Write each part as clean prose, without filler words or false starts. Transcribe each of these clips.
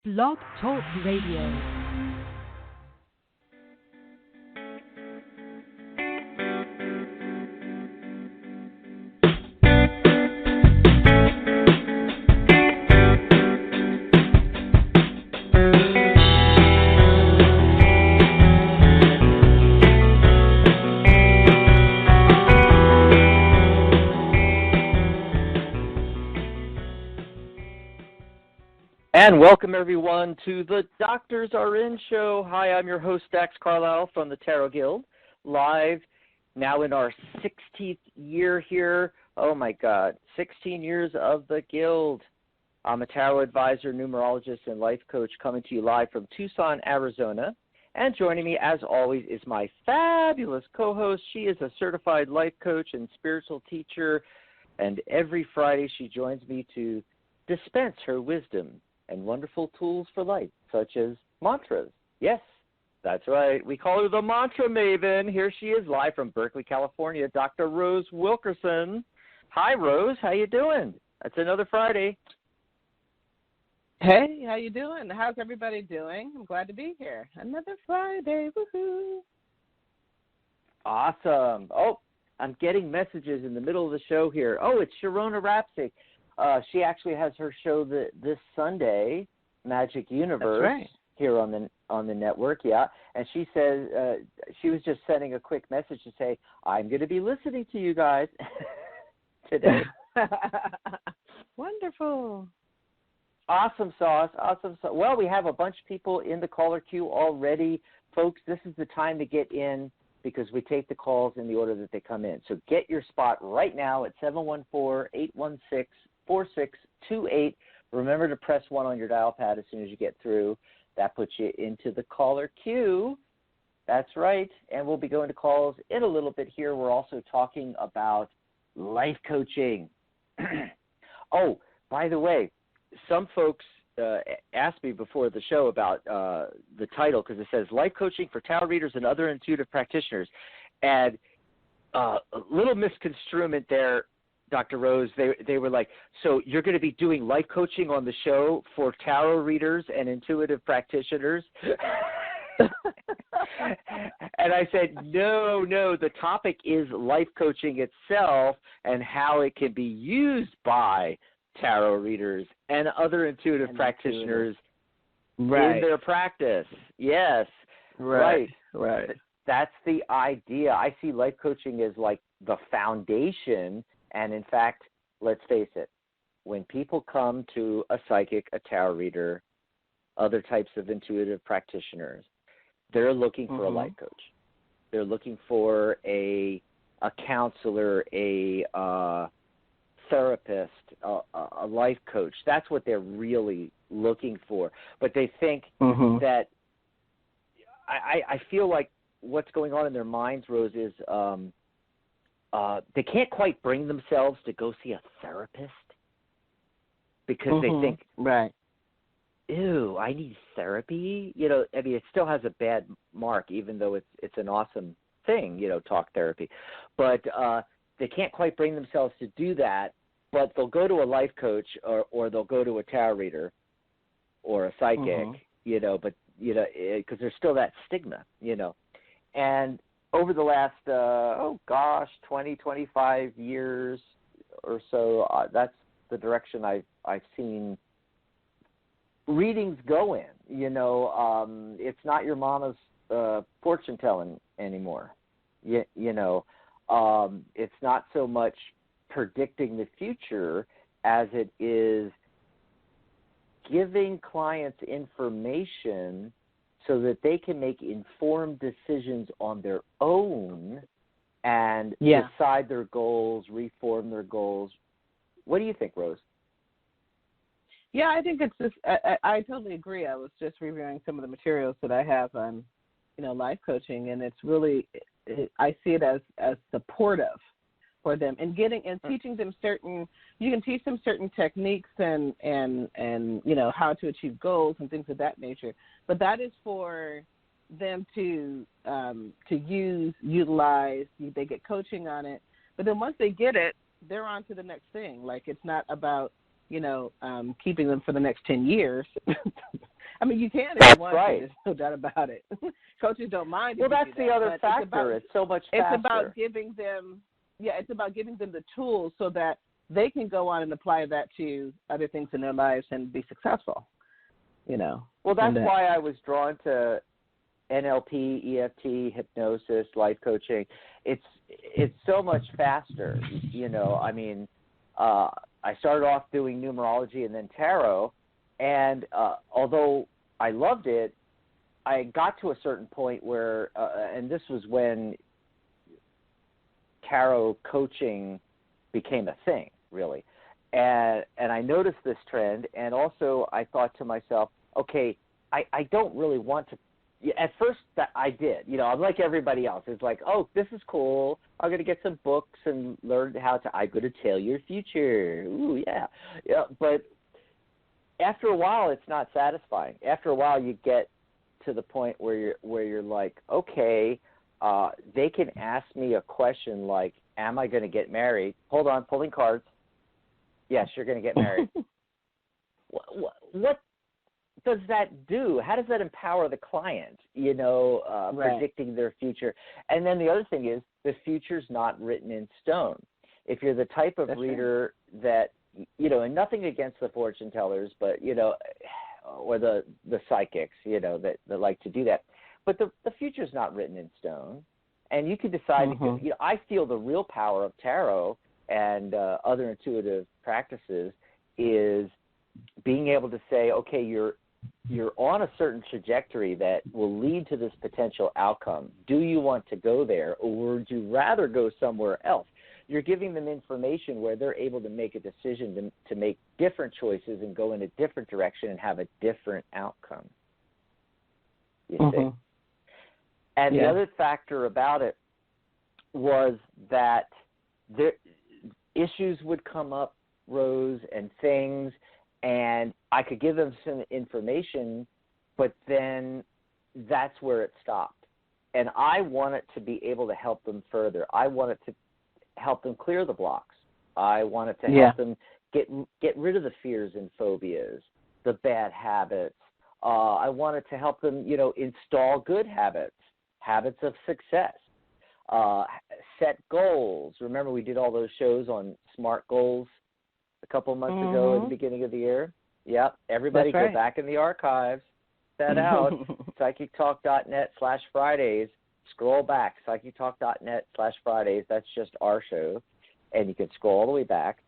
Blog Talk Radio. And welcome, everyone, to the Doctors Are In show. Hi, I'm your host, Dax Carlisle from the Tarot Guild, live now in our 16th year here. Oh, my God, 16 years of the Guild. I'm a tarot advisor, numerologist, and life coach coming to you live from Tucson, Arizona. And joining me, as always, is my fabulous co-host. She is a certified life coach and spiritual teacher, and every Friday she joins me to dispense her wisdom and wonderful tools for life, such as mantras. Yes, that's right. We call her the Mantra Maven. Here she is, live from Berkeley, California, Dr. Rose Wilkerson. Hi, Rose. How you doing? It's another Friday. Hey, how you doing? How's everybody doing? I'm glad to be here. Another Friday. Woohoo. Awesome. Oh, I'm getting messages in the middle of the show here. Oh, it's Sharona Rapsick. She actually has her show this Sunday, Magic Universe, That's right. here on the network. Yeah, and she says she was just sending a quick message to say, "I'm going to be listening to you guys today." Wonderful. Awesome sauce. Awesome sauce. Well, we have a bunch of people in the caller queue already, folks. This is the time to get in because we take the calls in the order that they come in. So get your spot right now at 714-816-4628. Remember to press 1 on your dial pad as soon as you get through. That puts you into the caller queue. That's right. And we'll be going to calls in a little bit here. We're also talking about life coaching. Oh, by the way, some folks asked me before the show about the title because it says Life Coaching for Tarot Readers and Other Intuitive Practitioners. And a little misconstruement there, Dr. Rose. They were like, so you're going to be doing life coaching on the show for tarot readers and intuitive practitioners? And I said, no, the topic is life coaching itself and how it can be used by tarot readers and other intuitive practitioners in their practice. Yes. Right. That's the idea. I see life coaching as like the foundation. And in fact, let's face it, when people come to a psychic, a tarot reader, other types of intuitive practitioners, they're looking for a life coach. They're looking for a counselor, a therapist, a life coach. That's what they're really looking for. But they think that I feel like what's going on in their minds, Rose, is they can't quite bring themselves to go see a therapist because they think, ew, I need therapy. You know, I mean, it still has a bad mark, even though it's an awesome thing, talk therapy. But they can't quite bring themselves to do that, but they'll go to a life coach or they'll go to a tarot reader or a psychic, but, because there's still that stigma, And over the last, 20, 25 years or so, that's the direction I've seen readings go in. It's not your mama's fortune telling anymore. It's not so much predicting the future as it is giving clients information so that they can make informed decisions on their own and decide their goals, reform their goals. What do you think, Rose? Yeah, I think it's just, I totally agree. I was just reviewing some of the materials that I have on, life coaching, and it's really, I see it as supportive for them and teaching them you can teach them certain techniques and how to achieve goals and things of that nature. But that is for them to utilize. They get coaching on it, but then once they get it, they're on to the next thing. Like, it's not about keeping them for the next 10 years. I mean, you can if That's you want right. to. There's no doubt about it. Coaches don't mind. Well, that's the other but factor. It's so much faster. It's about giving them, it's about giving them the tools so that they can go on and apply that to other things in their lives and be successful. Well, that's why I was drawn to NLP, EFT, hypnosis, life coaching. It's so much faster. I mean, I started off doing numerology and then tarot, and although I loved it, I got to a certain point where, and this was when tarot coaching became a thing, really. And I noticed this trend, and also I thought to myself, okay, I don't really want to. At first, that I did. I'm like everybody else. It's like, oh, this is cool. I'm going to get some books and learn I'm going to tell your future. Ooh, yeah. But after a while, it's not satisfying. After a while, you get to the point where you're like, okay, they can ask me a question like, am I going to get married? Hold on, pulling cards. Yes, you're going to get married. What does that do? How does that empower the client, predicting their future? And then the other thing is the future's not written in stone. If you're the type of reader that, and nothing against the fortune tellers, but, or the psychics, that like to do that. But the future's not written in stone. And you can decide, I feel the real power of tarot and other intuitive practices is being able to say, okay, you're on a certain trajectory that will lead to this potential outcome. Do you want to go there, or would you rather go somewhere else? You're giving them information where they're able to make a decision to make different choices and go in a different direction and have a different outcome. You see? And the other factor about it was that issues would come up, Rose, and things, and I could give them some information, but then that's where it stopped. And I wanted to be able to help them further. I wanted to help them clear the blocks. I wanted to help them get rid of the fears and phobias, the bad habits. I wanted to help them, install good habits of success, set goals. Remember, we did all those shows on SMART goals a couple of months ago at the beginning of the year. Yep. Everybody go back in the archives, set out, psychictalk.net/Fridays. Scroll back, psychictalk.net/Fridays. That's just our show. And you can scroll all the way back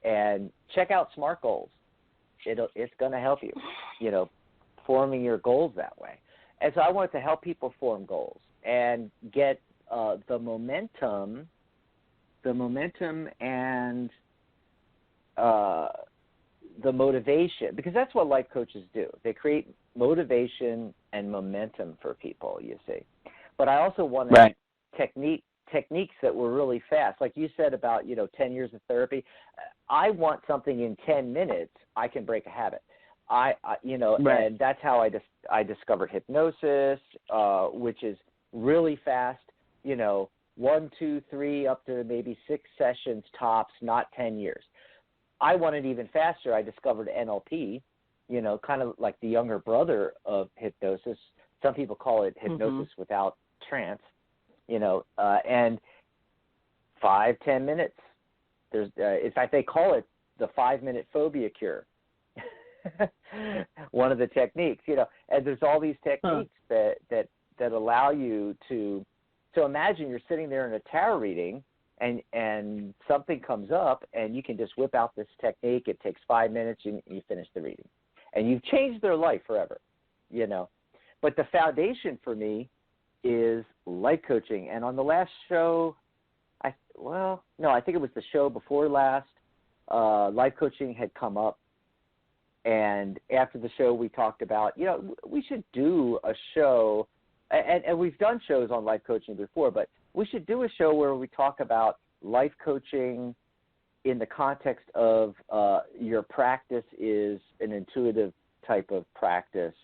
and check out SMART goals. It's going to help you, forming your goals that way. And so I wanted to help people form goals and get the momentum and the motivation, because that's what life coaches do. They create motivation and momentum for people, you see. But I also wanted techniques that were really fast. Like you said about, 10 years of therapy. I want something in 10 minutes, I can break a habit. And that's how I discovered hypnosis, which is really fast, 1, 2, 3, up to maybe 6 sessions tops, not 10 years. I wanted even faster. I discovered NLP, kind of like the younger brother of hypnosis. Some people call it hypnosis without trance, and 5-10 minutes. In fact, they call it the 5-minute phobia cure. One of the techniques, and there's all these techniques that allow you to. So imagine you're sitting there in a tarot reading, and something comes up, and you can just whip out this technique. It takes 5 minutes, and you finish the reading, and you've changed their life forever, But the foundation for me is life coaching. And on the last show, I think it was the show before last, life coaching had come up. And after the show, we talked about, we should do a show, and we've done shows on life coaching before, but we should do a show where we talk about life coaching in the context of your practice is an intuitive type of practice,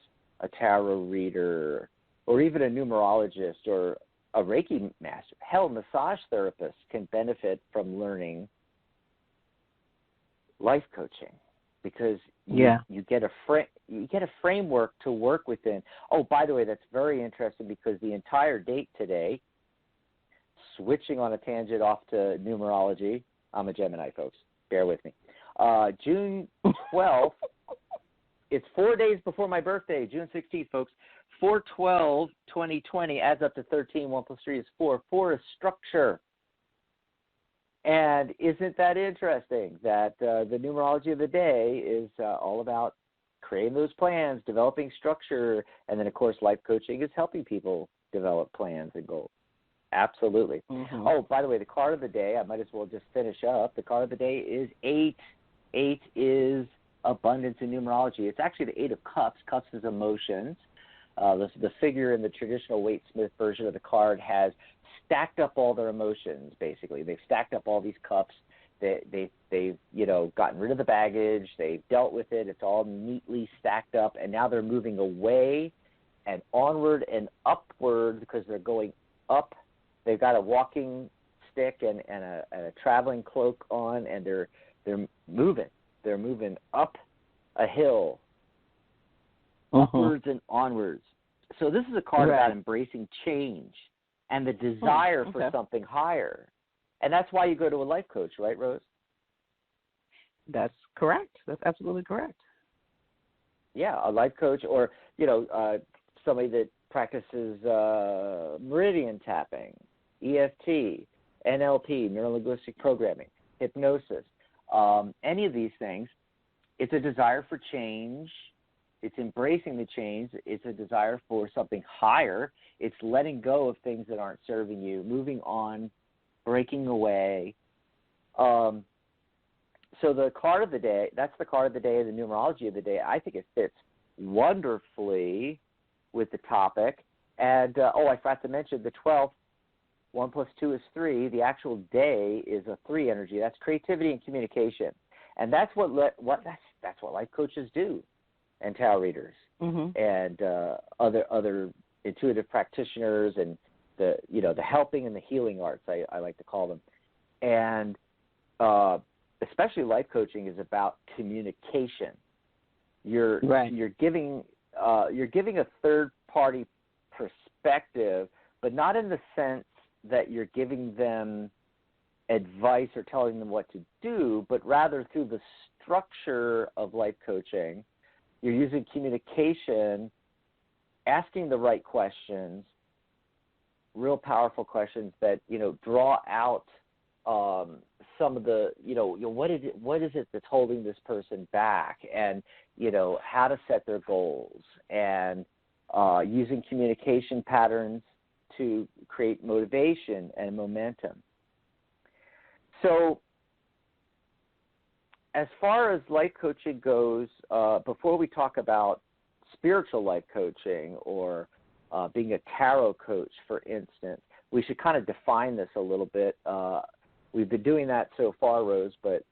a tarot reader, or even a numerologist or a Reiki master. Hell, massage therapists can benefit from learning life coaching. because you get a framework to work within. Oh, by the way, that's very interesting because the entire date today, switching on a tangent off to numerology, I'm a Gemini, folks. Bear with me. June 12th, it's 4 days before my birthday, June 16th, folks. 4/12/2020 adds up to 13. 1 + 3 is 4. 4 is structure. And isn't that interesting that the numerology of the day is all about creating those plans, developing structure, and then, of course, life coaching is helping people develop plans and goals. Absolutely. Mm-hmm. Oh, by the way, the card of the day, I might as well just finish up. The card of the day is 8. 8 is abundance in numerology. It's actually the 8 of Cups. Cups is emotions. The figure in the traditional Waite Smith version of the card has stacked up all their emotions, basically. They've stacked up all these cups. They've gotten rid of the baggage. They've dealt with it. It's all neatly stacked up, and now they're moving away and onward and upward because they're going up. They've got a walking stick and a traveling cloak on, and they're moving. They're moving up a hill, upwards and onwards. So this is a card about embracing change and the desire for something higher. And that's why you go to a life coach, right, Rose? That's correct. That's absolutely correct. Yeah, a life coach or, somebody that practices meridian tapping, EFT, NLP, neuro-linguistic programming, hypnosis, any of these things. It's a desire for change. It's embracing the change. It's a desire for something higher. It's letting go of things that aren't serving you, moving on, breaking away. So the card of the day, that's the card of the day, the numerology of the day. I think it fits wonderfully with the topic. And, I forgot to mention the 12th, 1 + 2 is 3. The actual day is a 3 energy. That's creativity and communication. And that's what life coaches do. And tarot readers and other intuitive practitioners and the helping and the healing arts, I like to call them. And especially life coaching is about communication. You're giving a third party perspective, but not in the sense that you're giving them advice or telling them what to do, but rather through the structure of life coaching. You're using communication, asking the right questions, real powerful questions that, draw out some of the, what is it that's holding this person back, and, how to set their goals, and using communication patterns to create motivation and momentum. So as far as life coaching goes, before we talk about spiritual life coaching or being a tarot coach, for instance, we should kind of define this a little bit. We've been doing that so far, Rose, but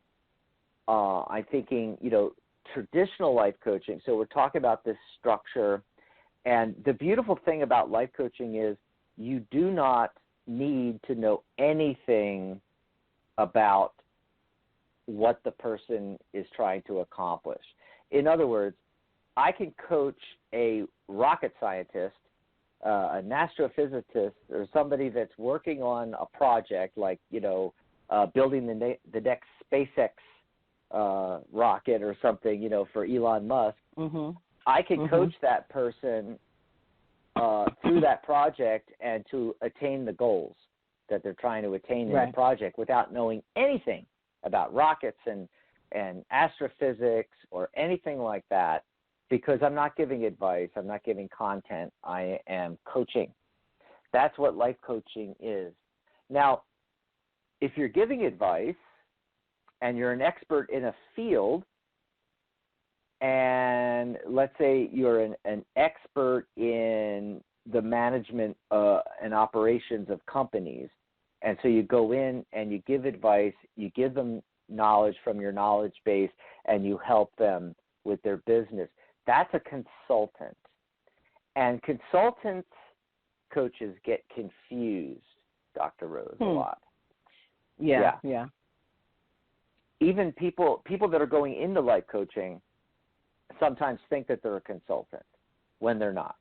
I'm thinking, traditional life coaching. So we're talking about this structure. And the beautiful thing about life coaching is you do not need to know anything about what the person is trying to accomplish. In other words, I can coach a rocket scientist, an astrophysicist, or somebody that's working on a project like, building the next SpaceX rocket or something, for Elon Musk. I can coach that person through that project and to attain the goals that they're trying to attain in the project without knowing anything about rockets and astrophysics or anything like that, because I'm not giving advice, I'm not giving content, I am coaching. That's what life coaching is. Now, if you're giving advice and you're an expert in a field, and let's say you're an expert in the management and operations of companies, and so you go in and you give advice, you give them knowledge from your knowledge base, and you help them with their business. That's a consultant. And consultants, coaches get confused, Dr. Rose, a lot. Yeah. even people that are going into life coaching sometimes think that they're a consultant when they're not.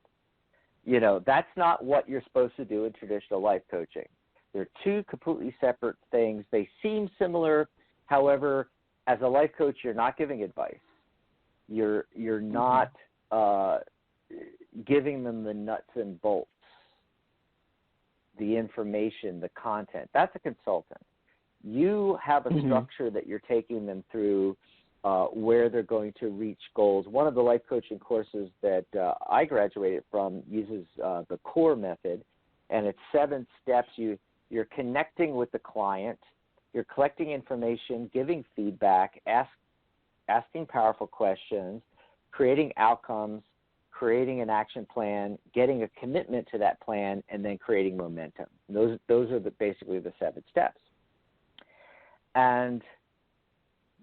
You know, that's not what you're supposed to do in traditional life coaching. They're two completely separate things. They seem similar. However, as a life coach, you're not giving advice. You're not giving them the nuts and bolts, the information, the content. That's a consultant. You have a structure that you're taking them through where they're going to reach goals. One of the life coaching courses that I graduated from uses the CORE method, and it's 7 steps. You're connecting with the client, you're collecting information, giving feedback, asking powerful questions, creating outcomes, creating an action plan, getting a commitment to that plan, and then creating momentum. Those are basically the 7 steps. And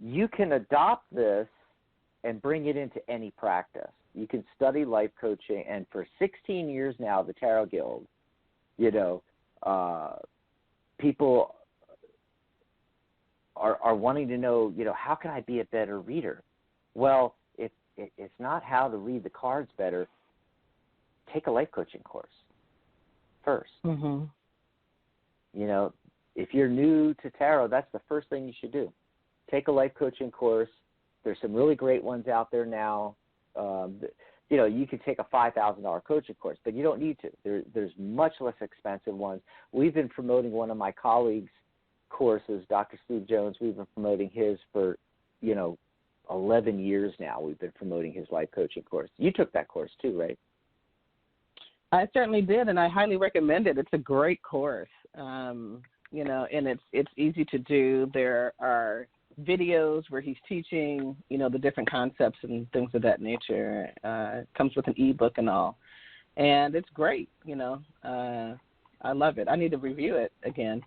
you can adopt this and bring it into any practice. You can study life coaching, and for 16 years now, the Tarot Guild, you know, people are wanting to know, you know, how can I be a better reader? Well, it's not how to read the cards better. Take a life coaching course first. You know, if you're new to tarot, that's the first thing you should do. Take a life coaching course. There's some really great ones out there now. You know, you could take a $5,000 coaching course, but you don't need to. There's much less expensive ones. We've been promoting one of my colleagues' courses, Dr. Steve Jones. We've been promoting his for, you know, 11 years now. We've been promoting his life coaching course. You took that course too, right? I certainly did, and I highly recommend it. It's a great course, you know, and it's easy to do. There are videos where he's teaching, you know, the different concepts and things of that nature. It comes with an ebook and all, and it's great. You know, I love it. I need to review it again.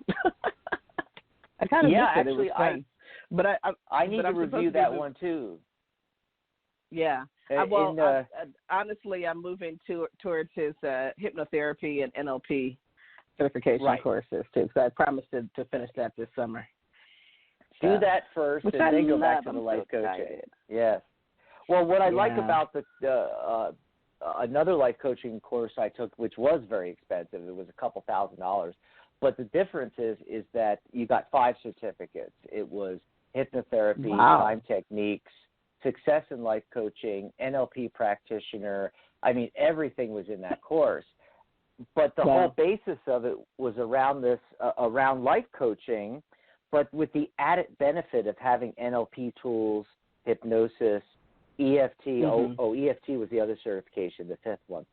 I kind of missed it. It was fun. But I need to review that one too. Yeah. Honestly, I'm moving towards his hypnotherapy and NLP certification courses too. So I promised to finish that this summer. Do that first, and then go back to the life coaching. Yes. Well, what I like about the another life coaching course I took, which was very expensive, it was a couple $1,000s, but the difference is that you got 5 certificates. It was hypnotherapy, time techniques, success in life coaching, NLP practitioner. I mean, everything was in that course. But the whole basis of it was around this, around life coaching, but with the added benefit of having NLP tools, hypnosis, EFT. EFT was the other certification, the 5th one.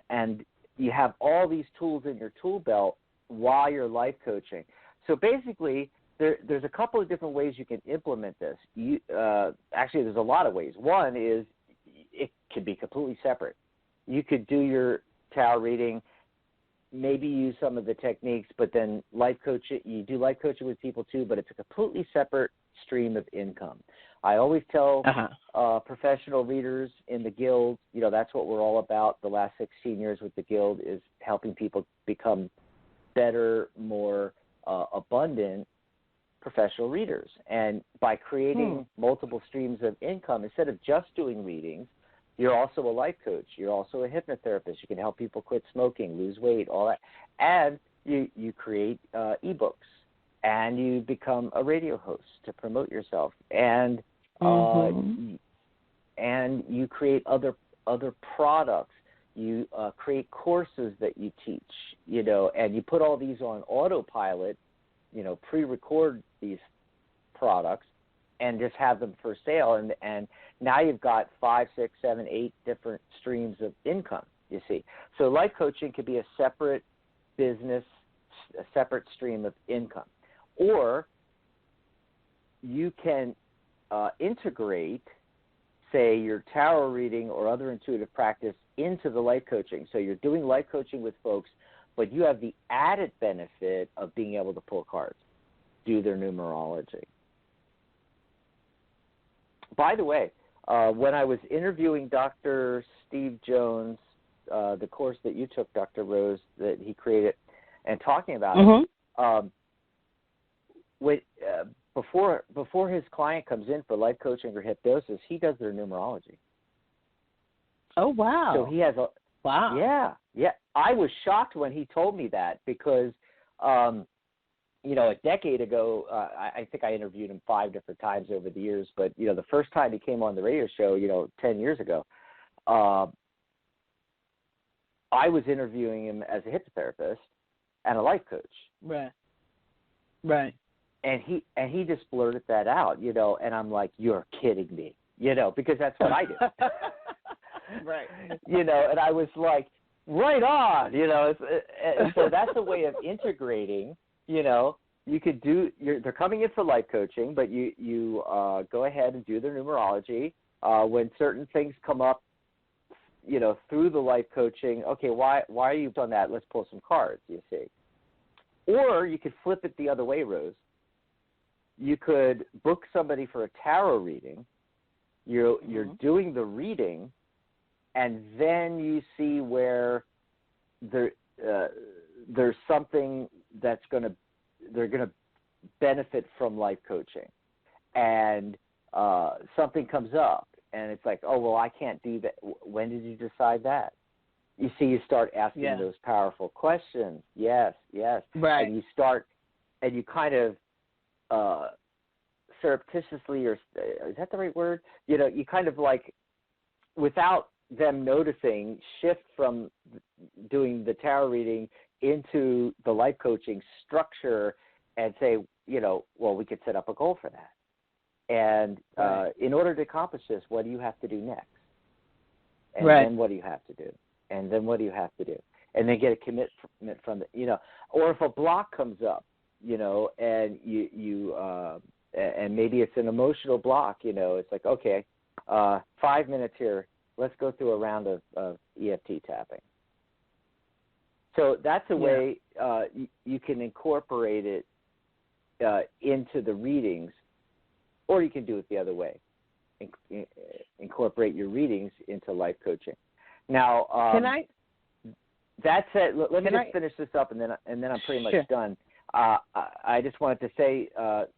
And you have all these tools in your tool belt while you're life coaching. So basically, there's a couple of different ways you can implement this. Actually, there's a lot of ways. One is it could be completely separate. You could do your tarot reading, maybe use some of the techniques, but then life coaching, you do life coaching with people too, but it's a completely separate stream of income. I always tell professional readers in the Guild, you know, that's what we're all about. The last 16 years with the Guild is helping people become better, more abundant professional readers. And by creating multiple streams of income, instead of just doing readings, you're also a life coach. You're also a hypnotherapist. You can help people quit smoking, lose weight, all that. And you create ebooks, and you become a radio host to promote yourself. And and you create other products. You create courses that you teach, you know, and you put all these on autopilot, you know, pre-record these products and just have them for sale. And now you've got 5, 6, 7, 8 different streams of income, you see. So life coaching could be a separate business, a separate stream of income. Or you can integrate, say, your tarot reading or other intuitive practice into the life coaching. So you're doing life coaching with folks, but you have the added benefit of being able to pull cards, do their numerology. By the way, when I was interviewing Dr. Steve Jones, the course that you took, Dr. Rose, that he created, and talking about it, before his client comes in for life coaching or hypnosis, he does their numerology. Oh, wow. So he has a wow. Yeah. I was shocked when he told me that because, a decade ago, I think I interviewed him 5 different times over the years. But the first time he came on the radio show, 10 years ago, I was interviewing him as a hypnotherapist and a life coach. Right. And he just blurted that out, and I'm like, you're kidding me, because that's what I do. Right. And I was like, right on, and so that's a way of integrating, you could they're coming in for life coaching, but you go ahead and do their numerology. When certain things come up, through the life coaching, okay, why are you on that? Let's pull some cards, you see. Or you could flip it the other way, Rose. You could book somebody for a tarot reading. You're doing the reading, and then you see where there's something they're going to benefit from life coaching, and something comes up, and it's like, oh well, I can't do that. When did you decide that? You see, you start asking those powerful questions. Yes. Right. And you start, and you kind of surreptitiously, or is that the right word? You kind of like, without them noticing, shift from doing the tarot reading into the life coaching structure and say, well, we could set up a goal for that. And in order to accomplish this, what do you have to do next? And then what do you have to do? And then what do you have to do? And then get a commitment from the, or if a block comes up, and you and maybe it's an emotional block, it's like, okay, 5 minutes here. Let's go through a round of EFT tapping. So that's a way you can incorporate it into the readings, or you can do it the other way. Incorporate your readings into life coaching. Now, can I? That's it. Let me just finish this up, and then I'm pretty much done. I just wanted to say,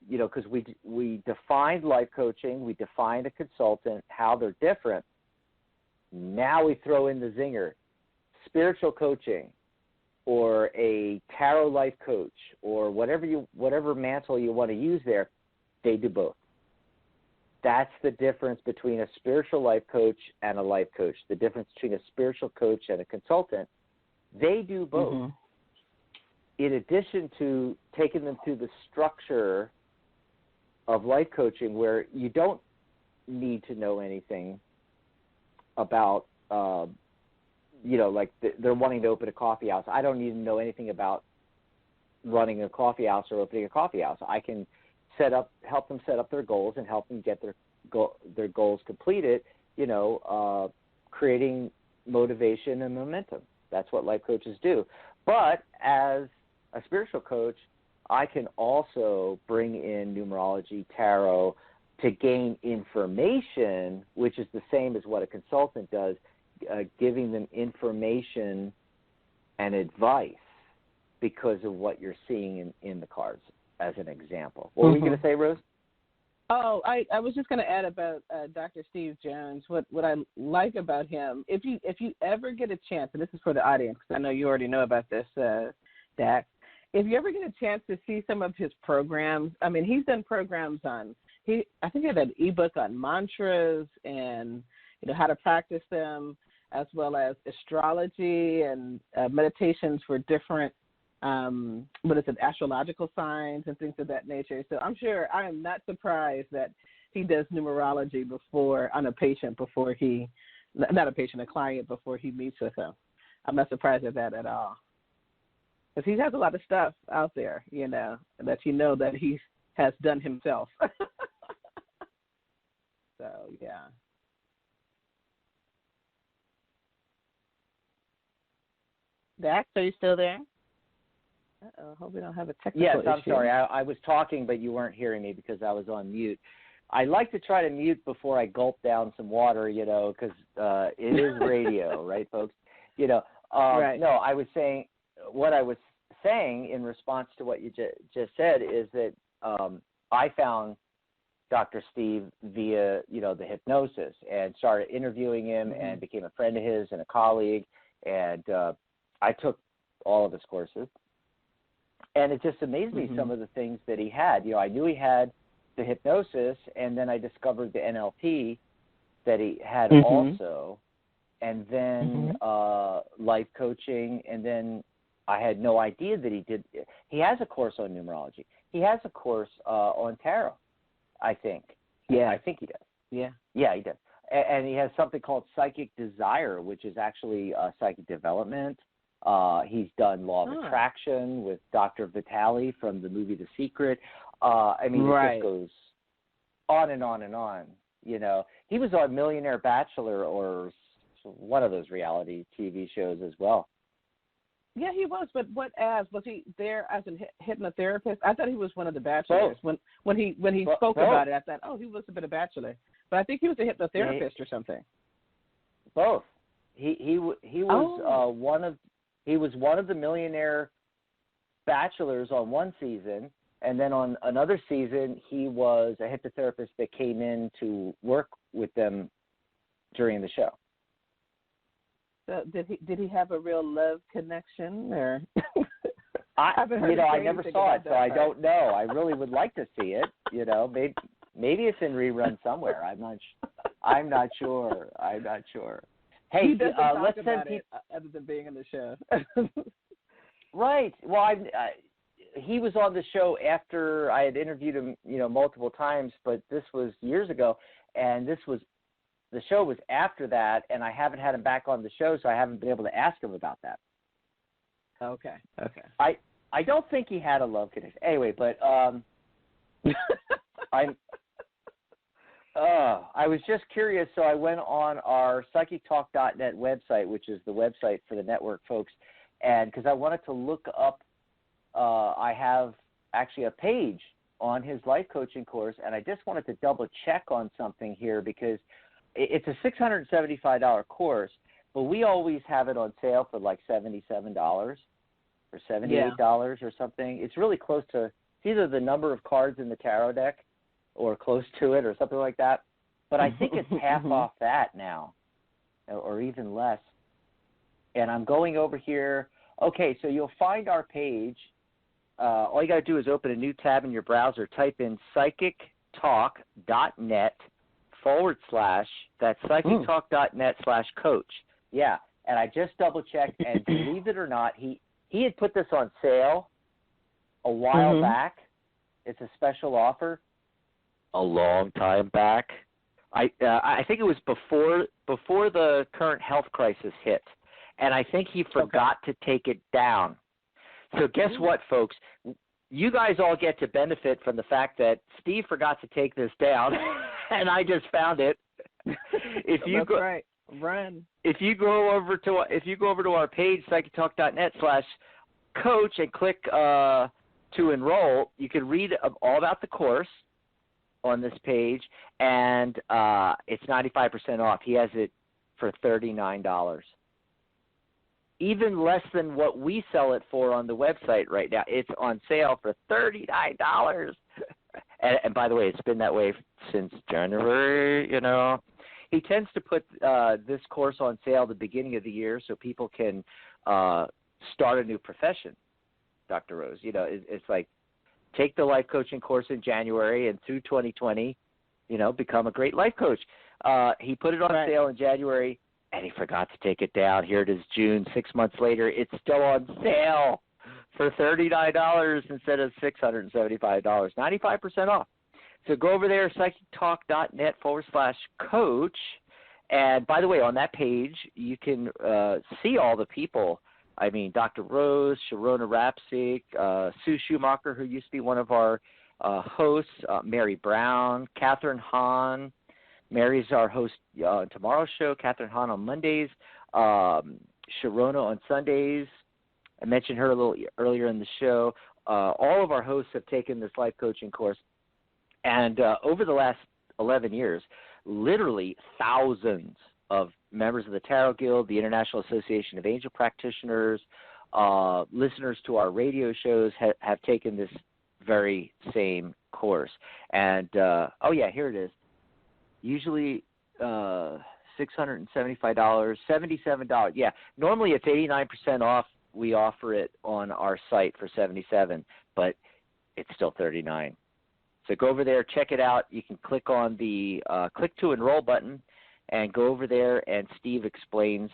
because we defined life coaching, we defined a consultant, how they're different. Now we throw in the zinger: spiritual coaching, or a tarot life coach, or whatever mantle you want to use there. They do both. That's the difference between a spiritual life coach and a life coach. The difference between a spiritual coach and a consultant. They do both. Mm-hmm. In addition to taking them through the structure of life coaching, where you don't need to know anything about, like they're wanting to open a coffee house. I don't need to know anything about running a coffee house or opening a coffee house. I can help them set up their goals and help them get their goals completed, creating motivation and momentum. That's what life coaches do. But as a spiritual coach, I can also bring in numerology, tarot, to gain information, which is the same as what a consultant does, giving them information and advice because of what you're seeing in the cards, as an example. What were you going to say, Rose? Oh, I was just going to add about Dr. Steve Jones. What I like about him, if you ever get a chance, and this is for the audience, because I know you already know about this, Dax. If you ever get a chance to see some of his programs, I mean, he's done programs on. I think he had an ebook on mantras and how to practice them, as well as astrology and meditations for different. Astrological signs and things of that nature. So I am not surprised that he does numerology on a client before he meets with him. I'm not surprised at that at all. Because he has a lot of stuff out there, that that he has done himself. So, yeah. Dax, are you still there? I hope we don't have a technical issue. Yes, I'm sorry. I was talking, but you weren't hearing me because I was on mute. I like to try to mute before I gulp down some water, because it is radio, right, folks? Right. No, what I was saying in response to what you just said is that I found Dr. Steve via, the hypnosis, and started interviewing him and became a friend of his and a colleague. And I took all of his courses. And it just amazed me some of the things that he had. I knew he had the hypnosis, and then I discovered the NLP that he had also, and then life coaching, and then I had no idea that he did. He has a course on numerology. He has a course on tarot, I think. Yeah. I think he does. Yeah. Yeah, he does. And he has something called Psychic Desire, which is actually psychic development. He's done Law of Attraction with Dr. Vitale from the movie The Secret. It just goes on and on and on. He was on Millionaire Bachelor or one of those reality TV shows as well. Yeah, he was. But was he there as a hypnotherapist? I thought he was one of the bachelors. When he spoke about it, I thought, he must have been a bachelor. But I think he was a hypnotherapist or something. Both. He was one of the Millionaire Bachelors on one season, and then on another season he was a hypnotherapist that came in to work with them during the show. So did he have a real love connection, or? I never saw it, so I don't know. I really would like to see it. Maybe it's in rerun somewhere. I'm not sure. Hey, he doesn't talk let's about send it other than being in the show. Right. Well, he was on the show after I had interviewed him, multiple times, but this was years ago, and the show was after that, and I haven't had him back on the show, so I haven't been able to ask him about that. Okay. I don't think he had a love connection. Anyway, but I was just curious, so I went on our psychictalk.net website, which is the website for the network folks, and because I wanted to look up, I have actually a page on his life coaching course, and I just wanted to double check on something here because it's a $675 course, but we always have it on sale for like $77 or $78 or something. It's really close to either the number of cards in the tarot deck or close to it or something like that. But I think it's half off that now or even less. And I'm going over here. Okay, so you'll find our page. All you got to do is open a new tab in your browser, type in psychictalk.net / that's psychictalk.net/coach. Yeah, and I just double-checked, and believe it or not, he had put this on sale a while back. It's a special offer. A long time back. I think it was before the current health crisis hit, and I think he forgot to take it down. So guess what, folks? You guys all get to benefit from the fact that Steve forgot to take this down, and I just found it. If you Run. If you go over to our page, psychictalk.net/coach, and click to enroll, you can read all about the course on this page, and it's 95% off. He has it for $39. Even less than what we sell it for on the website right now. It's on sale for $39. And by the way, it's been that way since January, He tends to put this course on sale at the beginning of the year so people can start a new profession, Dr. Rose. It's like take the life coaching course in January and through 2020, become a great life coach. He put it on sale in January, and he forgot to take it down. Here it is June. 6 months later, it's still on sale for $39 instead of $675, 95% off. So go over there, psychictalk.net /coach. And by the way, on that page, you can see all the people. I mean, Dr. Rose, Sharona Rapsik, Sue Schumacher, who used to be one of our hosts, Mary Brown, Catherine Hahn. Mary's our host on tomorrow's show, Catherine Hahn on Mondays, Sharona on Sundays. I mentioned her a little earlier in the show. All of our hosts have taken this life coaching course. And over the last 11 years, literally thousands of members of the Tarot Guild, the International Association of Angel Practitioners, listeners to our radio shows have taken this very same course. And, here it is. Usually $675, $77. Yeah, normally it's 89% off. We offer it on our site for $77, but it's still $39. So go over there, check it out. You can click on the click to enroll button and go over there, and Steve explains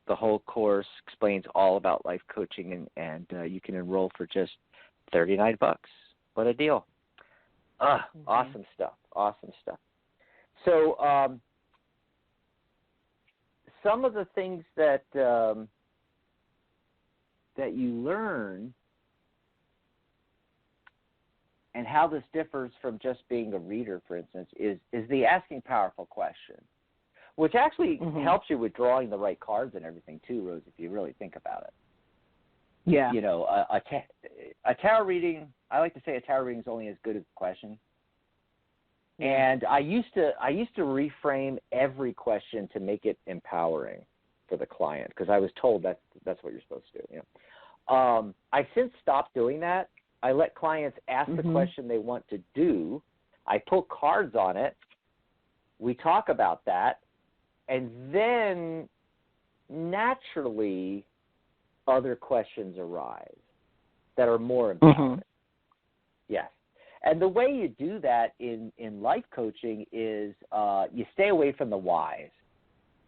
the whole course, explains all about life coaching, and you can enroll for just $39. What a deal. Awesome stuff. Awesome stuff. So some of the things that that you learn and how this differs from just being a reader, for instance, is the asking powerful question, which actually helps you with drawing the right cards and everything too, Rose, if you really think about it. Yeah. You know, a tarot reading, I like to say a tarot reading is only as good as the question. And I used to reframe every question to make it empowering for the client, because I was told that's what you're supposed to do. You know? I since stopped doing that. I let clients ask the question they want to do. I pull cards on it. We talk about that. And then naturally other questions arise that are more empowering. Yes. And the way you do that in life coaching is you stay away from the whys.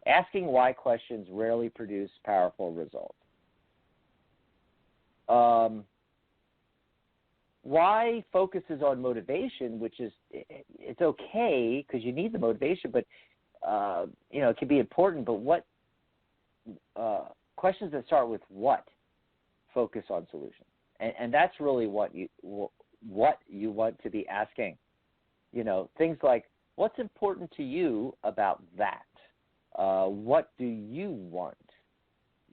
Asking why questions rarely produce powerful results. Why focuses on motivation, which is, it's okay because you need the motivation, but, it can be important, but what questions that start with what focus on solutions. And that's really what you want to be asking. You know, things like, what's important to you about that? What do you want?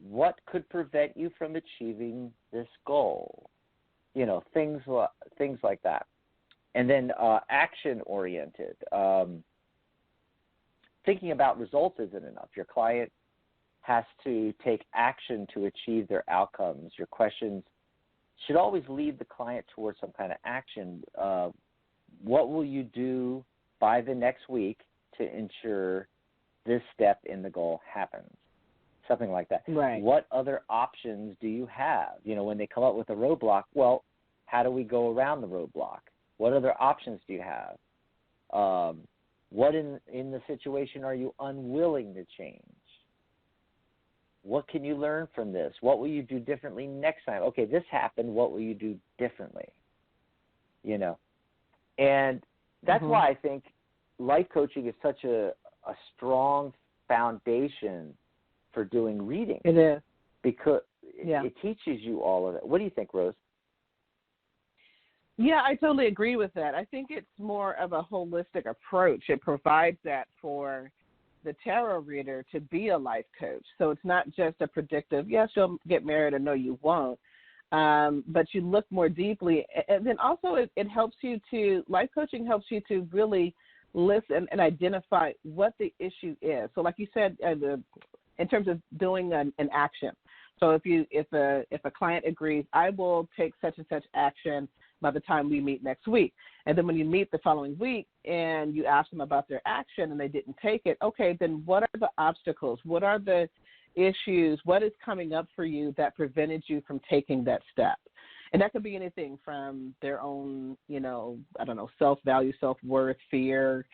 What could prevent you from achieving this goal? You know, things like that. And then action-oriented. Thinking about results isn't enough. Your client has to take action to achieve their outcomes. Your questions should always lead the client towards some kind of action. What will you do by the next week to ensure this step in the goal happens? Something like that. Right. What other options do you have? You know, when they come up with a roadblock, well, how do we go around the roadblock? What other options do you have? What in the situation are you unwilling to change? What can you learn from this? What will you do differently next time? Okay, this happened. What will you do differently? You know, and that's why I think life coaching is such a strong foundation for doing reading. It is. Because it teaches you all of it. What do you think, Rose? Yeah, I totally agree with that. I think it's more of a holistic approach. It provides that for the tarot reader to be a life coach. So it's not just a predictive, yes, you'll get married or no, you won't. But you look more deeply. And then also it helps you to, life coaching helps you to really listen and identify what the issue is. So like you said, in terms of doing an action. So if a client agrees, I will take such and such action by the time we meet next week. And then when you meet the following week and you ask them about their action and they didn't take it, okay, then what are the obstacles? What are the issues? What is coming up for you that prevented you from taking that step? And that could be anything from their own, self-value, self-worth, fear,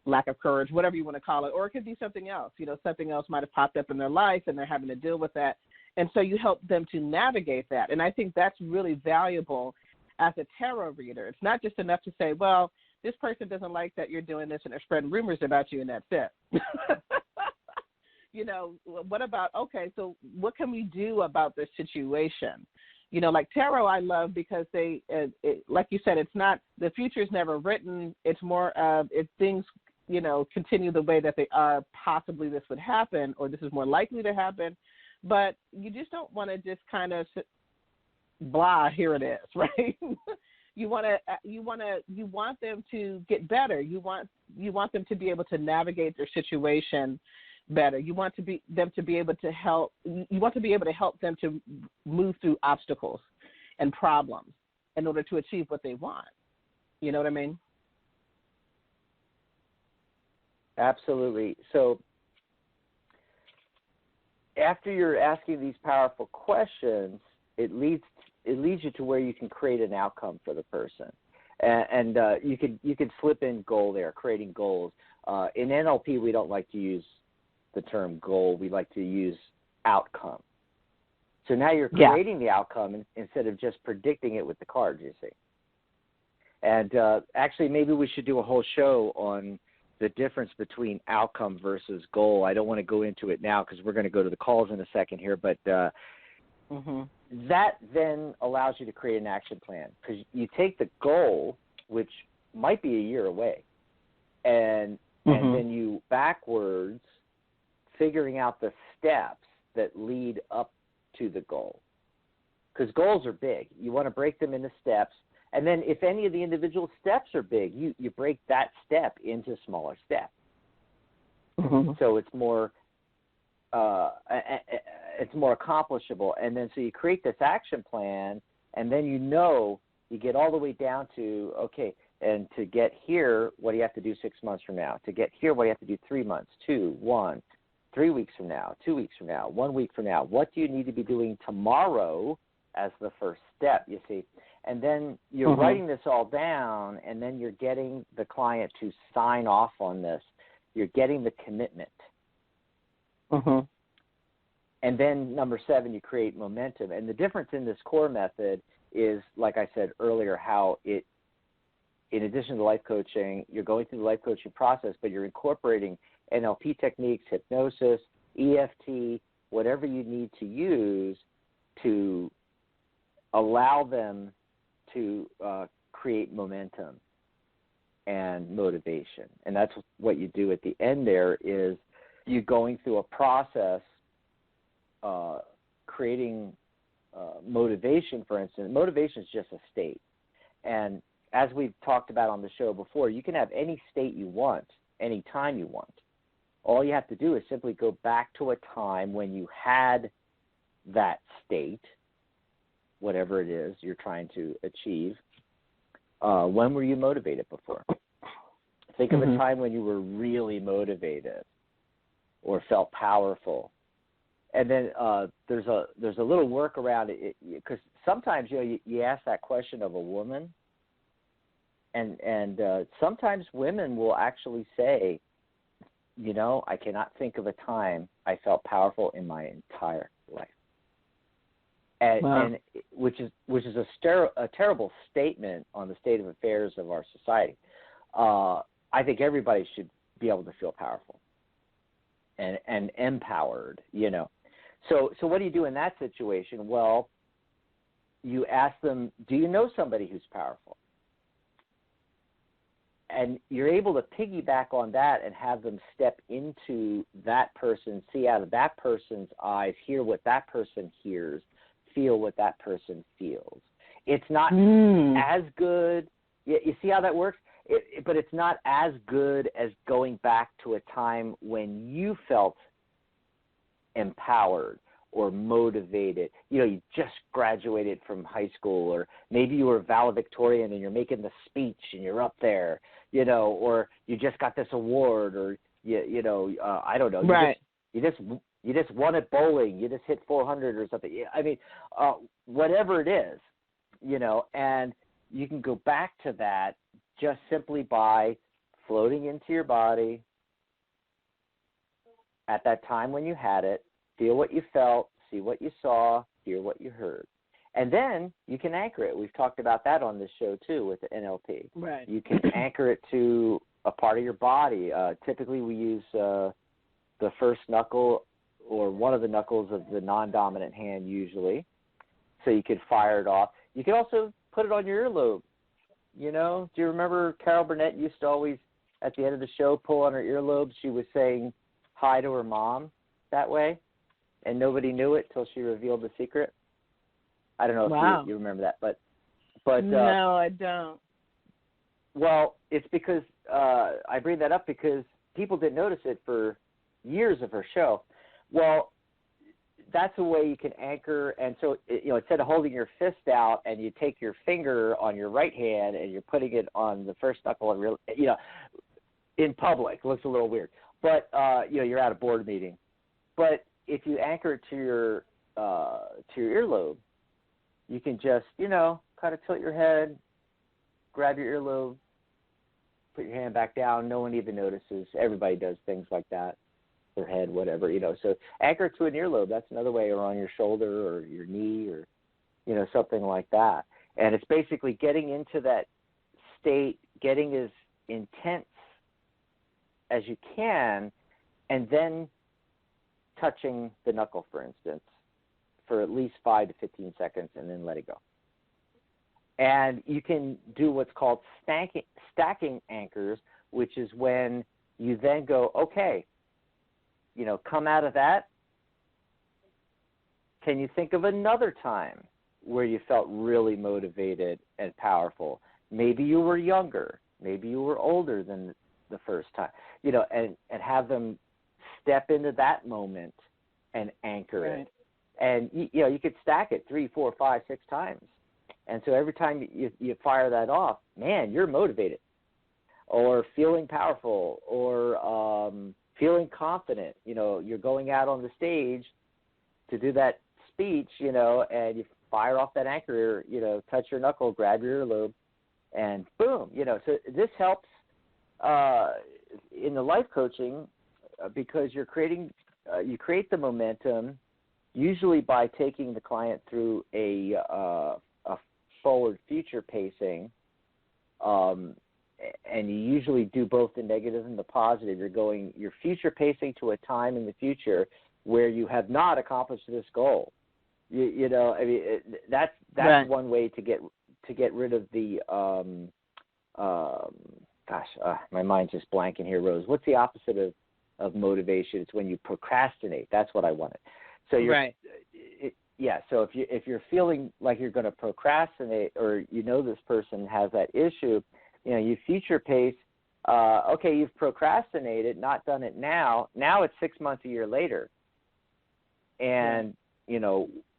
lack of courage, whatever you want to call it, or it could be something else. Something else might have popped up in their life and they're having to deal with that. And so you help them to navigate that. And I think that's really valuable as a tarot reader. It's not just enough to say, well, this person doesn't like that you're doing this and they're spreading rumors about you and that's it. What about, okay, so what can we do about this situation? Like tarot I love because like you said, it's not, the future is never written. It's more of if things, continue the way that they are, possibly this would happen or this is more likely to happen. But you just don't want to just kind of blah, here it is, right? You want them to get better. You want them to be able to navigate their situation better. You want them to be able to help them to move through obstacles and problems. in order to achieve what they want. You know what I mean? Absolutely. So after you're asking these powerful questions, it leads you to where you can create an outcome for the person, and you could slip in goal there, creating goals. In NLP, we don't like to use the term goal. We like to use outcome. So now you're creating the outcome instead of just predicting it with the cards, you see. And actually, maybe we should do a whole show on the difference between outcome versus goal. I don't want to go into it now because we're going to go to the calls in a second here, but that then allows you to create an action plan, because you take the goal, which might be a year away, and then you backwards figuring out the steps that lead up to the goal, because goals are big. You want to break them into steps, and then if any of the individual steps are big, you break that step into smaller steps. So it's more accomplishable. And then so you create this action plan, and then you get all the way down to, okay, and to get here, what do you have to do 6 months from now? To get here, what do you have to do 3 months, 2, 1, 3 weeks from now, 2 weeks from now, 1 week from now? What do you need to be doing tomorrow as the first step, you see? And then you're writing this all down, and then you're getting the client to sign off on this. You're getting the commitment. And then number 7, you create momentum. And the difference in this core method is, like I said earlier, how it, in addition to life coaching, you're going through the life coaching process, but you're incorporating NLP techniques, hypnosis, EFT, whatever you need to use to allow them to create momentum and motivation. And that's what you do at the end there, is you going through a process, creating motivation, for instance. Motivation is just a state. And as we've talked about on the show before, you can have any state you want, any time you want. All you have to do is simply go back to a time when you had that state, whatever it is you're trying to achieve. When were you motivated before? Think of a time when you were really motivated or felt powerful. And then there's a little work around it, because sometimes you ask that question of a woman, and sometimes women will actually say, I cannot think of a time I felt powerful in my entire life. And which is a terrible statement on the state of affairs of our society. I think everybody should be able to feel powerful and empowered, So what do you do in that situation? Well, you ask them, do you know somebody who's powerful? And you're able to piggyback on that and have them step into that person, see out of that person's eyes, hear what that person hears, feel what that person feels. It's not as good. You see how that works? But it's not as good as going back to a time when you felt empowered or motivated. You just graduated from high school, or maybe you were valedictorian and you're making the speech and you're up there, or you just got this award, or I don't know. Right. You just won at bowling. You just hit 400 or something. I mean, whatever it is, and you can go back to that just simply by floating into your body at that time when you had it, feel what you felt, see what you saw, hear what you heard. And then you can anchor it. We've talked about that on this show, too, with the NLP. Right. You can anchor it to a part of your body. Typically, we use the first knuckle or one of the knuckles of the non-dominant hand usually, so you could fire it off. You can also put it on your earlobe. Do you remember Carol Burnett used to always, at the end of the show, pull on her earlobe? She was saying hi to her mom that way, and nobody knew it till she revealed the secret. I don't know if you remember that, but no, I don't. Well, it's because I bring that up because people didn't notice it for years of her show. Well, that's a way you can anchor. And so, instead of holding your fist out and you take your finger on your right hand and you're putting it on the first knuckle, and in public, it looks a little weird. But, you're at a board meeting. But if you anchor it to your earlobe, you can just, kind of tilt your head, grab your earlobe, put your hand back down. No one even notices. Everybody does things like that. Their head, whatever, So anchor it to an earlobe. That's another way, or on your shoulder or your knee, or, something like that. And it's basically getting into that state, getting as intense as you can, and then touching the knuckle, for instance, for at least 5 to 15 seconds, and then let it go. And you can do what's called stacking anchors, which is when you then go, okay, come out of that. Can you think of another time where you felt really motivated and powerful? Maybe you were younger. Maybe you were older than the first time, and have them step into that moment and anchor it. And, you could stack it 3, 4, 5, 6 times. And so every time you fire that off, man, you're motivated, or feeling powerful, or feeling confident. You're going out on the stage to do that speech, and you fire off that anchor, touch your knuckle, grab your earlobe, and boom, So this helps in the life coaching because you create the momentum, usually by taking the client through a forward future pacing, and you usually do both the negative and the positive. You're future pacing to a time in the future where you have not accomplished this goal. That's right. One way to get rid of the my mind's just blanking here, Rose. What's the opposite of motivation? It's when you procrastinate. That's what I wanted. So you're right. So if you're feeling like you're going to procrastinate, or this person has that issue, you future pace. Okay, you've procrastinated, not done it now. Now it's 6 months, a year later, and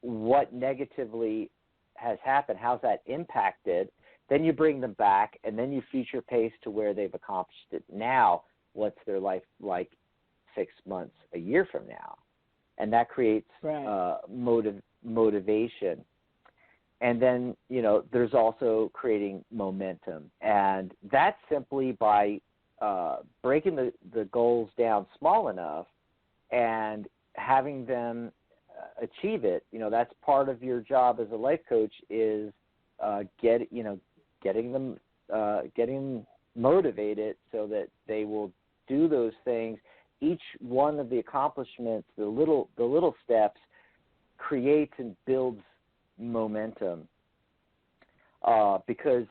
what negatively has happened? How's that impacted? Then you bring them back, and then you future pace to where they've accomplished it now. What's their life like 6 months, a year from now? And that creates motivation. And then, there's also creating momentum. And that's simply by breaking the goals down small enough and having them achieve it. That's part of your job as a life coach is getting them motivated so that they will do those things. Each one of the accomplishments, the little steps, creates and builds momentum, because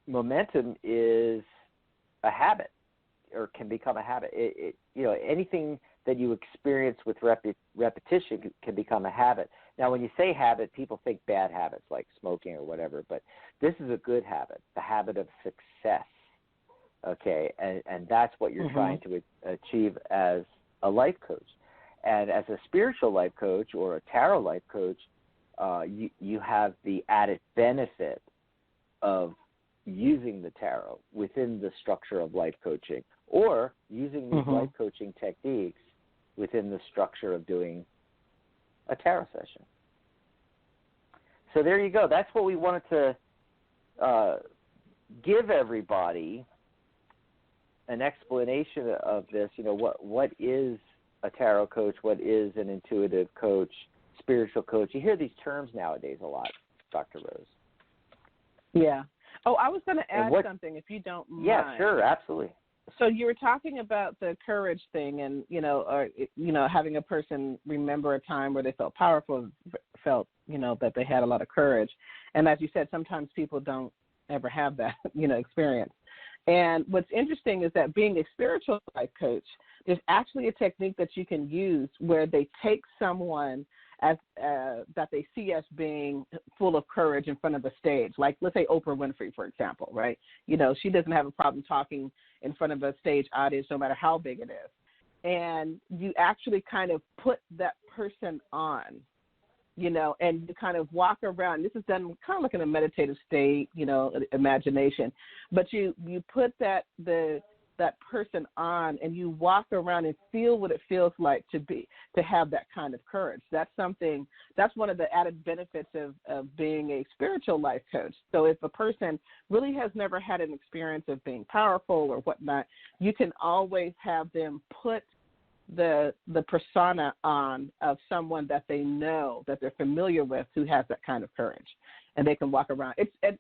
momentum is a habit, or can become a habit. Anything that you experience with repetition can become a habit. Now, when you say habit, people think bad habits like smoking or whatever, but this is a good habit, the habit of success. Okay, and that's what you're trying to achieve as a life coach. And as a spiritual life coach or a tarot life coach, you have the added benefit of using the tarot within the structure of life coaching, or using these life coaching techniques within the structure of doing a tarot session. So there you go. That's what we wanted to give everybody, an explanation of this. What is a tarot coach? What is an intuitive coach, spiritual coach? You hear these terms nowadays a lot, Dr. Rose. Yeah. Oh, I was going to add something, if you don't mind. Yeah, sure, absolutely. So you were talking about the courage thing, and having a person remember a time where they felt powerful, felt that they had a lot of courage. And as you said, sometimes people don't ever have that experience. And what's interesting is that being a spiritual life coach, there's actually a technique that you can use where they take someone as that they see as being full of courage in front of the stage. Like, let's say Oprah Winfrey, for example, right? She doesn't have a problem talking in front of a stage audience, no matter how big it is. and you actually kind of put that person on, you know, and you kind of walk around. This is done kind of like in a meditative state, you know, imagination. But you put that person on, and you walk around and feel what it feels like to have that kind of courage. That's one of the added benefits of being a spiritual life coach. So if a person really has never had an experience of being powerful or whatnot, you can always have them put the persona on of someone that they know, that they're familiar with, who has that kind of courage, and they can walk around.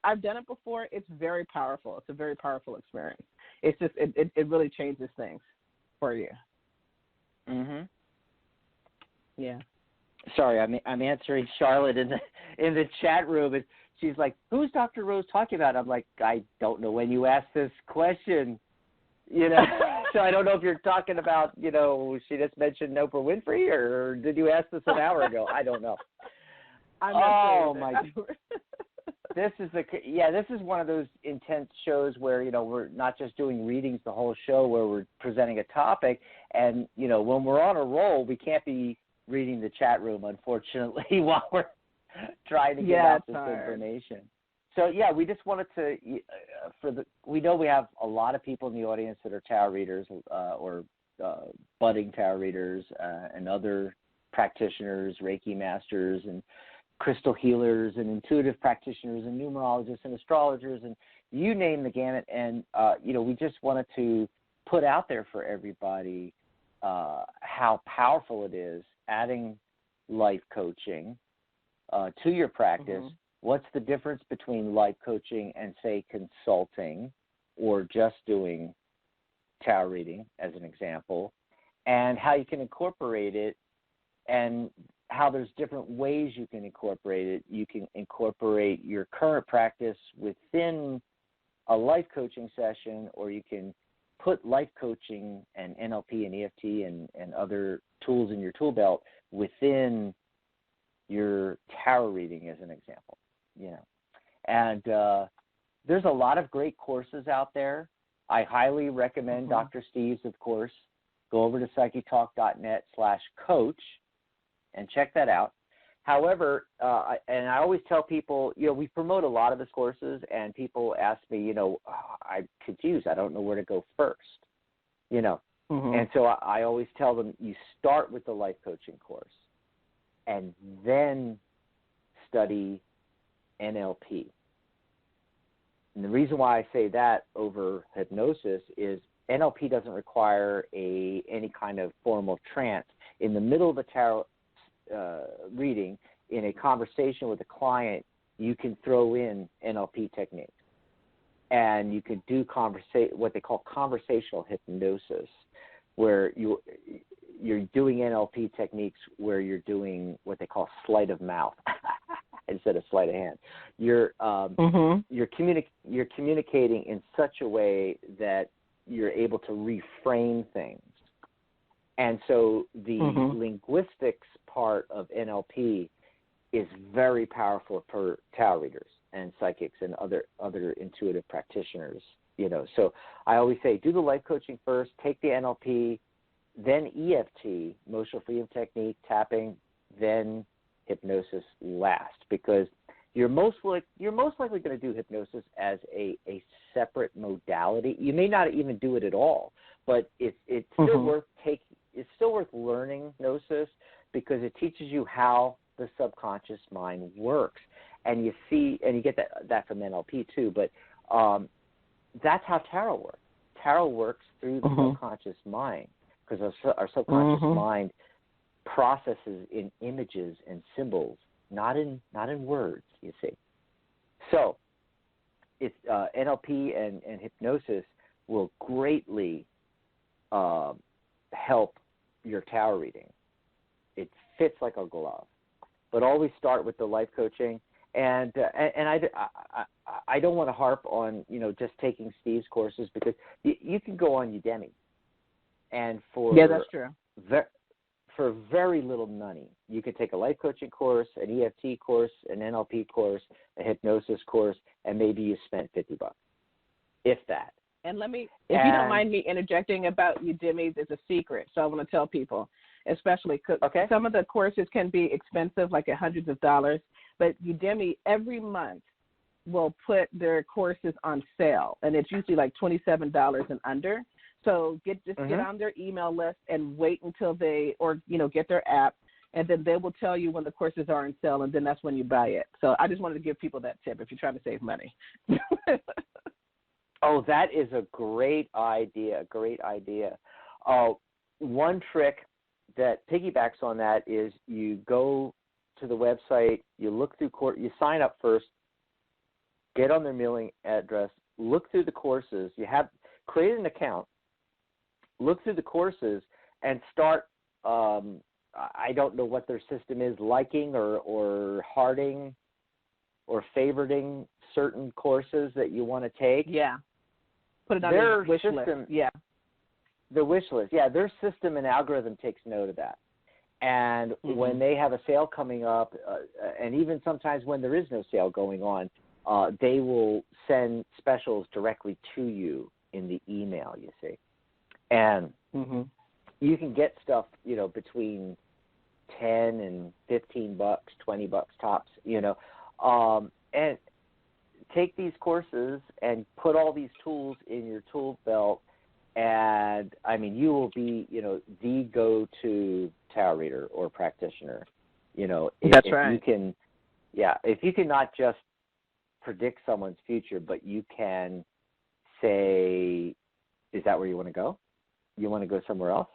I've done it before. It's very powerful. It's a very powerful experience. It's just it really changes things for you. Mhm. Yeah. Sorry, I'm answering Charlotte in the chat room, and she's like, "Who's Dr. Rose talking about?" I'm like, "I don't know when you asked this question, you know." So I don't know if you're talking about, you know, she just mentioned Oprah Winfrey, or did you ask this an hour ago? I don't know. I'm not oh my! This is one of those intense shows where, you know, we're not just doing readings the whole show, where we're presenting a topic, and, you know, when we're on a roll, we can't be reading the chat room, unfortunately, while we're trying to get out this information. So yeah, we just wanted to we know we have a lot of people in the audience that are tarot readers or budding tarot readers and other practitioners, Reiki masters, and crystal healers, and intuitive practitioners, and numerologists, and astrologers, and you name the gamut. And you know, we just wanted to put out there for everybody how powerful it is adding life coaching to your practice. Mm-hmm. What's the difference between life coaching and, say, consulting, or just doing tarot reading, as an example, and how you can incorporate it, and how there's different ways you can incorporate it. You can incorporate your current practice within a life coaching session, or you can put life coaching and NLP and EFT and other tools in your tool belt within your tarot reading, as an example. You know, and there's a lot of great courses out there. I highly recommend Dr. Steve's, of course. Go over to psychetalk.net/coach and check that out. However, and I always tell people, you know, we promote a lot of his courses, and people ask me, you know, I'm confused. I don't know where to go first, you know. And so I always tell them, you start with the life coaching course and then study NLP. And the reason why I say that over hypnosis is NLP doesn't require any kind of form of trance. In the middle of a tarot reading, in a conversation with a client, you can throw in NLP techniques. And you can do what they call conversational hypnosis, where you're doing NLP techniques where you're doing what they call sleight of mouth instead of sleight of hand. You're communicating in such a way that you're able to reframe things. And so the linguistics part of NLP is very powerful for tarot readers and psychics and other intuitive practitioners. You know, so I always say, do the life coaching first, take the NLP, then EFT, emotional freedom technique, tapping, then hypnosis last, because you're most likely going to do hypnosis as a separate modality. You may not even do it at all, but it's still worth taking. It's still worth learning Gnosis, because it teaches you how the subconscious mind works, and you get that from NLP too. But that's how tarot works. Tarot works through the subconscious mind, because our subconscious mind processes in images and symbols, not in words. You see, so it's NLP and hypnosis will greatly help your tarot reading. It fits like a glove. But always start with the life coaching, and I don't want to harp on, you know, just taking Steve's courses, because you can go on Udemy, and that's true. For very little money, you could take a life coaching course, an EFT course, an NLP course, a hypnosis course, and maybe you spent $50, if that. And if you don't mind me interjecting about Udemy, there's a secret. So I want to tell people, especially because some of the courses can be expensive, like at hundreds of dollars. But Udemy every month will put their courses on sale, and it's usually like $27 and under. So get on their email list and wait until get their app, and then they will tell you when the courses are on sale, and then that's when you buy it. So I just wanted to give people that tip if you're trying to save money. Oh, that is a great idea. Great idea. One trick that piggybacks on that is you go to the website, you look through you sign up first, get on their mailing address, look through the courses. Create an account, look through the courses, and start. I don't know what their system is, liking or hearting or favoriting certain courses that you want to take. Yeah. Put it on their wish list. Yeah. The wish list. Yeah, their system and algorithm takes note of that. And when they have a sale coming up, and even sometimes when there is no sale going on, they will send specials directly to you in the email, you see. And you can get stuff, between $10 and $15, $20 tops, and take these courses and put all these tools in your tool belt. And, you will be, the go-to tarot reader or practitioner. That's right. If you can not just predict someone's future, but you can say, is that where you want to go? You want to go somewhere else?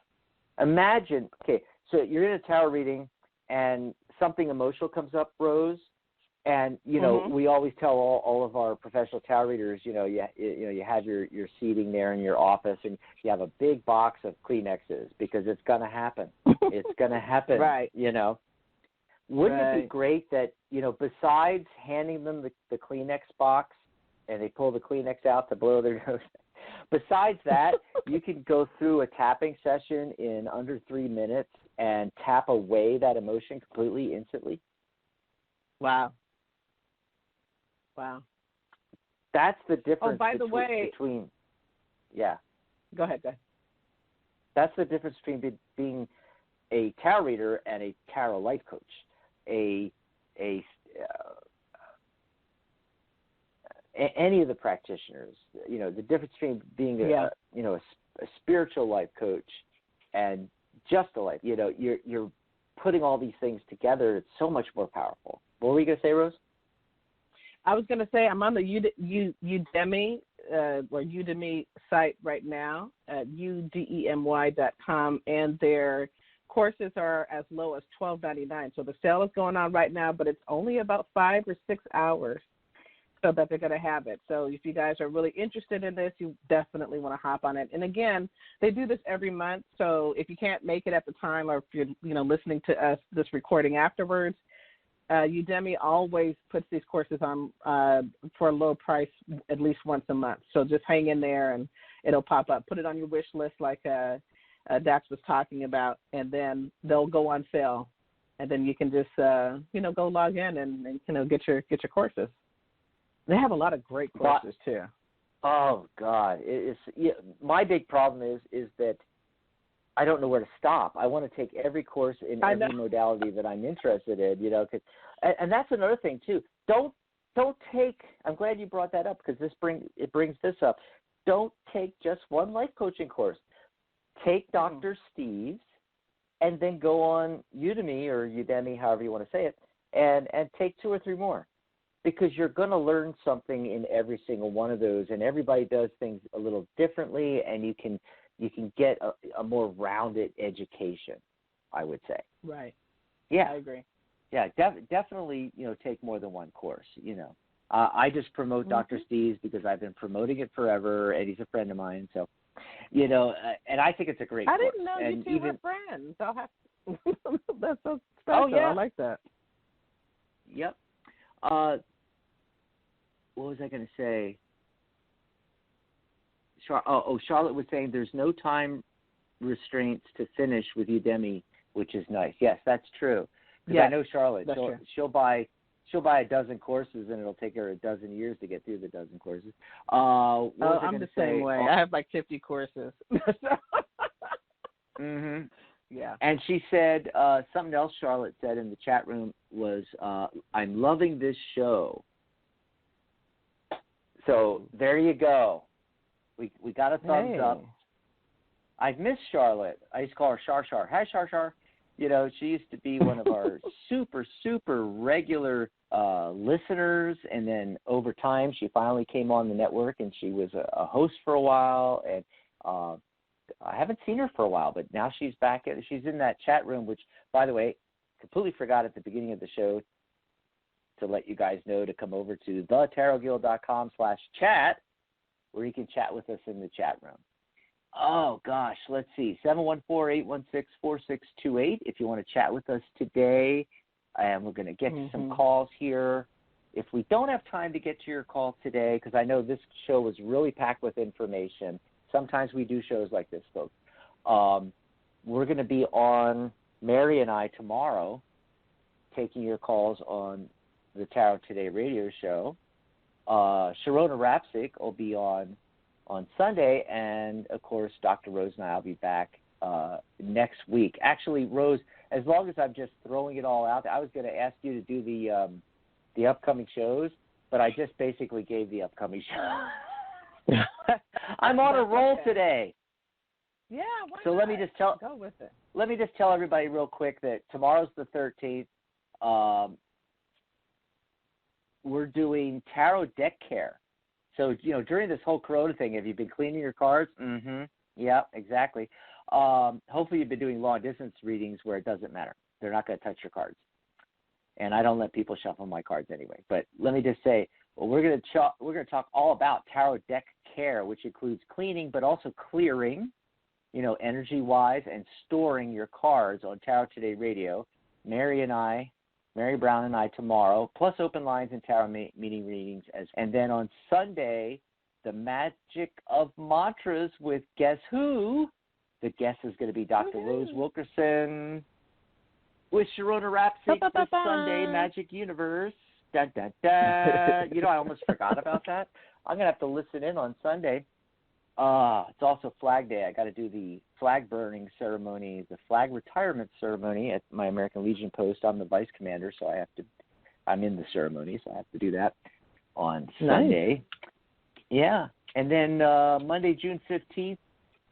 Imagine, so you're in a tarot reading and something emotional comes up, Rose, and, we always tell all of our professional tarot readers, you have your seating there in your office and you have a big box of Kleenexes because it's going to happen. It's going to happen, right. Wouldn't it be great that, besides handing them the Kleenex box and they pull the Kleenex out to blow their nose, besides that, you can go through a tapping session in under 3 minutes and tap away that emotion completely, instantly? Wow. That's the difference. Oh, by the way, between. Yeah. Go ahead. That's the difference between being a tarot reader and a tarot life coach. Any of the practitioners, the difference between being a spiritual life coach and just a life. You're putting all these things together. It's so much more powerful. What were you going to say, Rose? I was going to say I'm on the Udemy or Udemy site right now at udemy.com, and their courses are as low as $12.99. So the sale is going on right now, but it's only about 5 or 6 hours so that they're going to have it. So if you guys are really interested in this, you definitely want to hop on it. And again, they do this every month. So if you can't make it at the time, or if you're listening to us this recording afterwards, Udemy always puts these courses on for a low price at least once a month. So just hang in there and it'll pop up. Put it on your wish list like Dax was talking about, and then they'll go on sale. And then you can just, go log in and get your courses. They have a lot of great courses too. Oh God, my big problem is that I don't know where to stop. I want to take every course in every modality that I'm interested in, and that's another thing too. Don't take. I'm glad you brought that up because it brings this up. Don't take just one life coaching course. Take Dr. Steve's, and then go on Udemy or Udemy, however you want to say it, and take 2 or 3 more. Because you're going to learn something in every single one of those, and everybody does things a little differently, and you can get a more rounded education, I would say. Right. Yeah, I agree. Yeah, definitely. Take more than one course. I just promote Dr. Steve's because I've been promoting it forever, and he's a friend of mine. So, and I think it's a great course. I didn't know and you two were friends. That's so special. Oh yeah, I like that. Yep. What was I going to say? Charlotte was saying there's no time restraints to finish with Udemy, which is nice. Yes, that's true. Because I know Charlotte. She'll buy she'll buy a dozen courses, and it'll take her a dozen years to get through the dozen courses. I'm the same way. I have like 50 courses. Mm-hmm. Yeah. And she said something else Charlotte said in the chat room was, I'm loving this show. So there you go. We got a thumbs up. I've missed Charlotte. I used to call her Shar Shar. Hi, Shar Shar. You know, she used to be one of our super, super regular listeners. And then over time, she finally came on the network, and she was a host for a while. And I haven't seen her for a while, but now she's back. She's in that chat room, which, by the way, completely forgot at the beginning of the show to let you guys know to come over to thetarotguild.com/chat, where you can chat with us in the chat room. Oh, gosh, let's see, 714-816-4628 if you want to chat with us today. And we're going to get to some calls here. If we don't have time to get to your call today, because I know this show was really packed with information, sometimes we do shows like this, folks. We're going to be on, Mary and I, tomorrow, taking your calls on the Tarot Today radio show. Sharona Rapsick will be on Sunday, and, of course, Dr. Rose and I will be back next week. Actually, Rose, as long as I'm just throwing it all out, I was going to ask you to do the upcoming shows, but I just basically gave the upcoming show. I'm on a roll today. Yeah, why so not? Let me just tell. Go with it. Let me just tell everybody real quick that tomorrow's the 13th. We're doing tarot deck care. So, you know, during this whole Corona thing, have you been cleaning your cards? Mm-hmm. Yeah, exactly. Hopefully you've been doing long distance readings where it doesn't matter. They're not going to touch your cards. And I don't let people shuffle my cards anyway. But let me just say, well, we're going to talk all about tarot deck care, which includes cleaning, but also clearing, you know, energy-wise, and storing your cards on Tarot Today Radio. Mary Brown and I tomorrow, plus open lines and tarot meeting readings. And then on Sunday, the magic of mantras with guess who? The guest is going to be Dr. Rose Wilkerson with Sharona Rapsick for Sunday Magic Universe. Da, da, da. You know, I almost forgot about that. I'm going to have to listen in on Sunday. It's also Flag Day. I got to do the flag burning ceremony, the flag retirement ceremony at my American Legion post. I'm the vice commander, so I'm in the ceremony, so I have to do that on Sunday. Yeah. And then Monday, June 15th,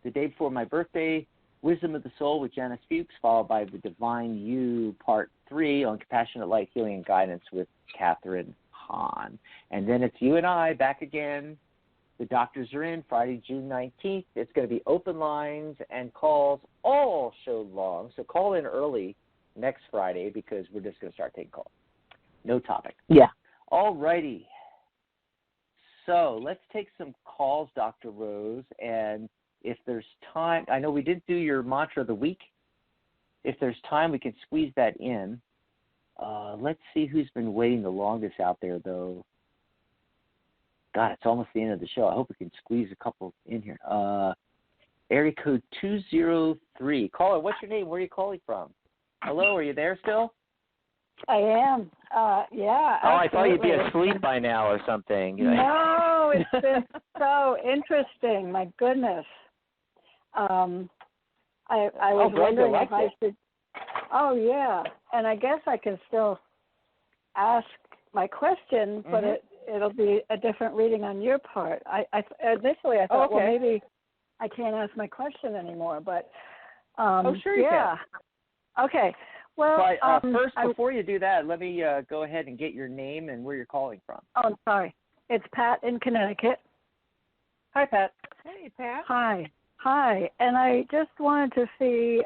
the day before my birthday, Wisdom of the Soul with Janice Fuchs, followed by The Divine You Part 3 on Compassionate Light, Healing, and Guidance with Catherine Hahn. And then it's you and I back again. The doctors are in Friday, June 19th. It's going to be open lines and calls all show long. So call in early next Friday because we're just going to start taking calls. No topic. Yeah. All righty. So let's take some calls, Dr. Rose. And if there's time, I know we did do your mantra of the week. If there's time, we can squeeze that in. Let's see who's been waiting the longest out there, though. God, it's almost the end of the show. I hope we can squeeze a couple in here. Area code 203. Caller, what's your name? Where are you calling from? Hello, are you there still? I am. Yeah. Oh, I thought you'd be asleep by now or something. No, it's been so interesting. My goodness. I was wondering if I should. Oh, yeah. And I guess I can still ask my question, but it'll be a different reading on your part. Initially I thought, well, maybe I can't ask my question anymore, but sure you can. Okay. Well, but, first, before you do that, let me go ahead and get your name and where you're calling from. Oh, I'm sorry. It's Pat in Connecticut. Hi, Pat. Hey, Pat. Hi. And I just wanted to see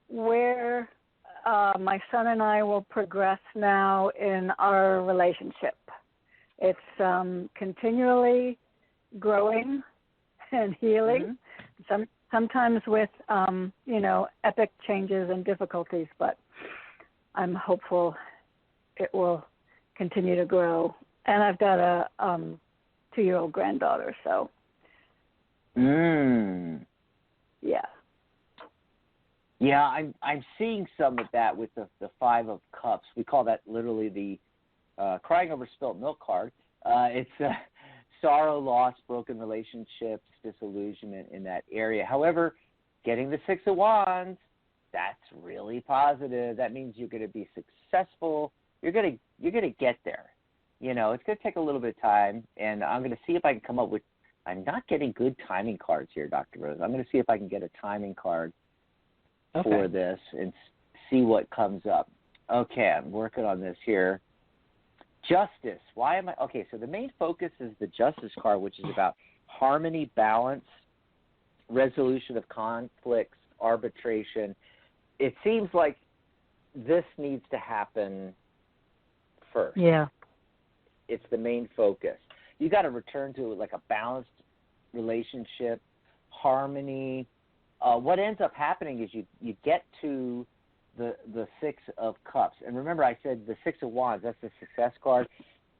where my son and I will progress now in our relationship. It's continually growing and healing, sometimes with, epic changes and difficulties, but I'm hopeful it will continue to grow. And I've got a 2-year-old granddaughter, so. Yeah. Yeah, I'm seeing some of that with the Five of Cups. We call that literally the crying over spilt milk card. It's sorrow, loss, broken relationships, disillusionment in that area. However, getting the Six of Wands, that's really positive. That means you're going to be successful. You're going to get there. You know, it's going to take a little bit of time, and I'm going to see if I can come up with. I'm not getting good timing cards here, Dr. Rose. I'm going to see if I can get a timing card for this and see what comes up. Okay, I'm working on this here. Justice. Why am I? Okay, so the main focus is the Justice card, which is about harmony, balance, resolution of conflicts, arbitration. It seems like this needs to happen first. Yeah. It's the main focus. You got to return to like a balanced relationship, harmony. What ends up happening is you get to the Six of Cups. And remember I said the Six of Wands, that's the success card.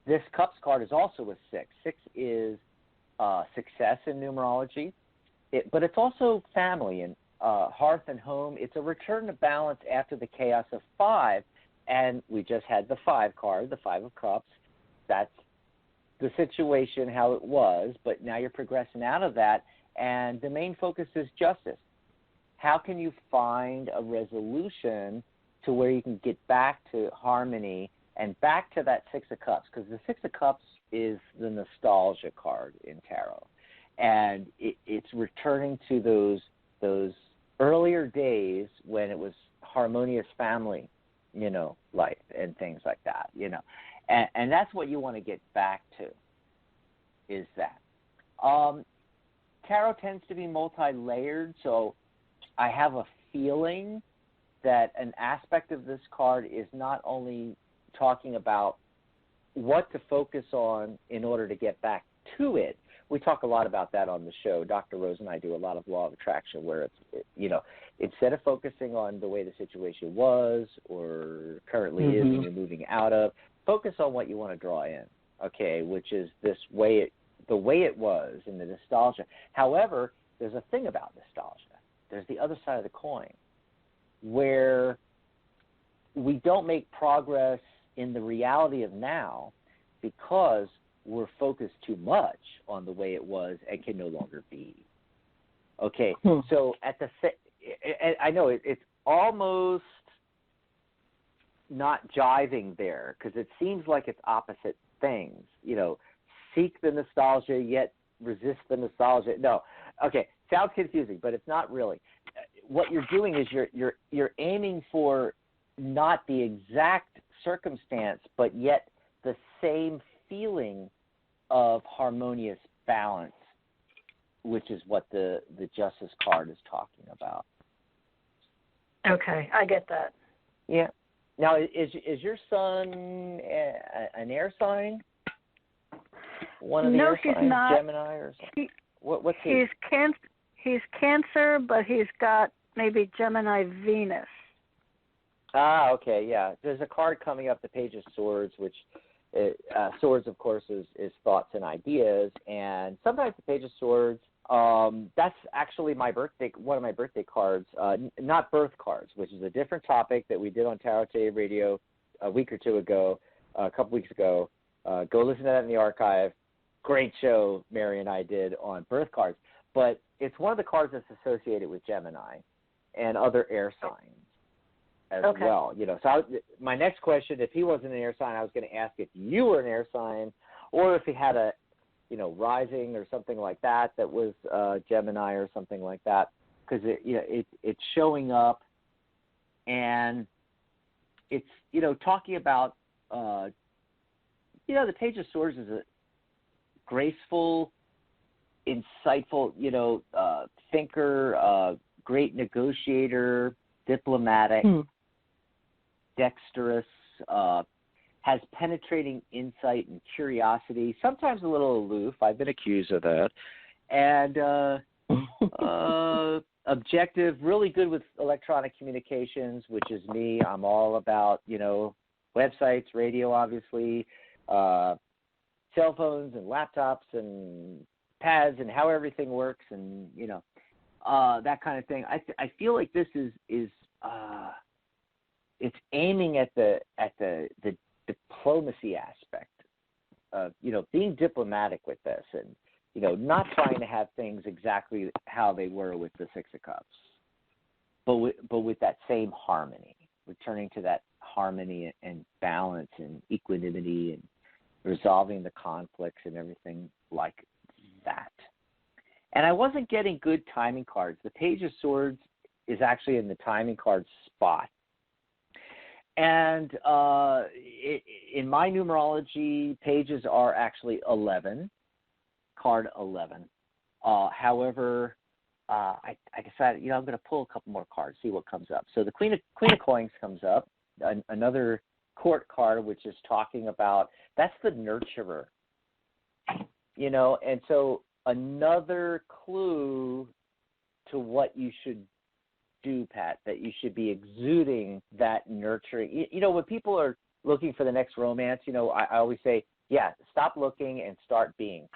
This Cups card is also a 6. 6 is success in numerology, but it's also family and hearth and home. It's a return to balance after the chaos of 5. And we just had the 5 card, the 5 of Cups. That's the situation, how it was, but now you're progressing out of that, and the main focus is justice. How can you find a resolution to where you can get back to harmony and back to that Six of Cups? Because the Six of Cups is the nostalgia card in tarot, and it's returning to those earlier days when it was harmonious family, you know, life and things like that, you know. And that's what you want to get back to, is that. Tarot tends to be multi-layered, so I have a feeling that an aspect of this card is not only talking about what to focus on in order to get back to it. We talk a lot about that on the show. Dr. Rose and I do a lot of law of attraction where it's, you know, instead of focusing on the way the situation was or currently is and you're moving out of, focus on what you want to draw in, okay, which is the way it was in the nostalgia. However, there's a thing about nostalgia. There's the other side of the coin where we don't make progress in the reality of now because we're focused too much on the way it was and can no longer be. Okay, so I know it's almost not jiving there because it seems like it's opposite things. You know, seek the nostalgia yet resist the nostalgia. No, okay, sounds confusing, but it's not really. What you're doing is you're aiming for not the exact circumstance, but yet the same feeling of harmonious balance, which is what the Justice card is talking about. Okay, I get that. Yeah. Now, is your son an air sign? One of the air signs, not. Gemini or something? What's he? He's Cancer, but he's got maybe Gemini Venus. Ah, okay, yeah. There's a card coming up, the Page of Swords, which Swords, of course, is thoughts and ideas, and sometimes the Page of Swords. That's actually one of my birthday cards, not birth cards, which is a different topic that we did on Tarot Today Radio a week or two ago, a couple weeks ago. Go listen to that in the archive. Great show Mary and I did on birth cards. But it's one of the cards that's associated with Gemini and other air signs as well. You know, so my next question, if he wasn't an air sign, I was going to ask if you were an air sign or if he had a, you know, rising or something like that was Gemini or something like that, because it's showing up, and it's, you know, talking about the Page of Swords is a graceful, insightful, thinker, great negotiator, diplomatic, dexterous, has penetrating insight and curiosity, sometimes a little aloof. I've been accused of that. And objective, really good with electronic communications, which is me. I'm all about, websites, radio, obviously, cell phones and laptops and pads and how everything works and, that kind of thing. I feel like this is it's aiming at the diplomacy aspect of, being diplomatic with this and, not trying to have things exactly how they were with the Six of Cups, but with that same harmony, returning to that harmony and balance and equanimity and resolving the conflicts and everything like that. And I wasn't getting good timing cards. The Page of Swords is actually in the timing card spot. And in my numerology, pages are actually 11, card 11. However, I decided, I'm going to pull a couple more cards, see what comes up. So the Queen of Coins comes up, another court card, which is talking about, that's the nurturer, and so another clue to what you should do, Pat, that you should be exuding that nurturing. When people are looking for the next romance, I always say, stop looking and start being.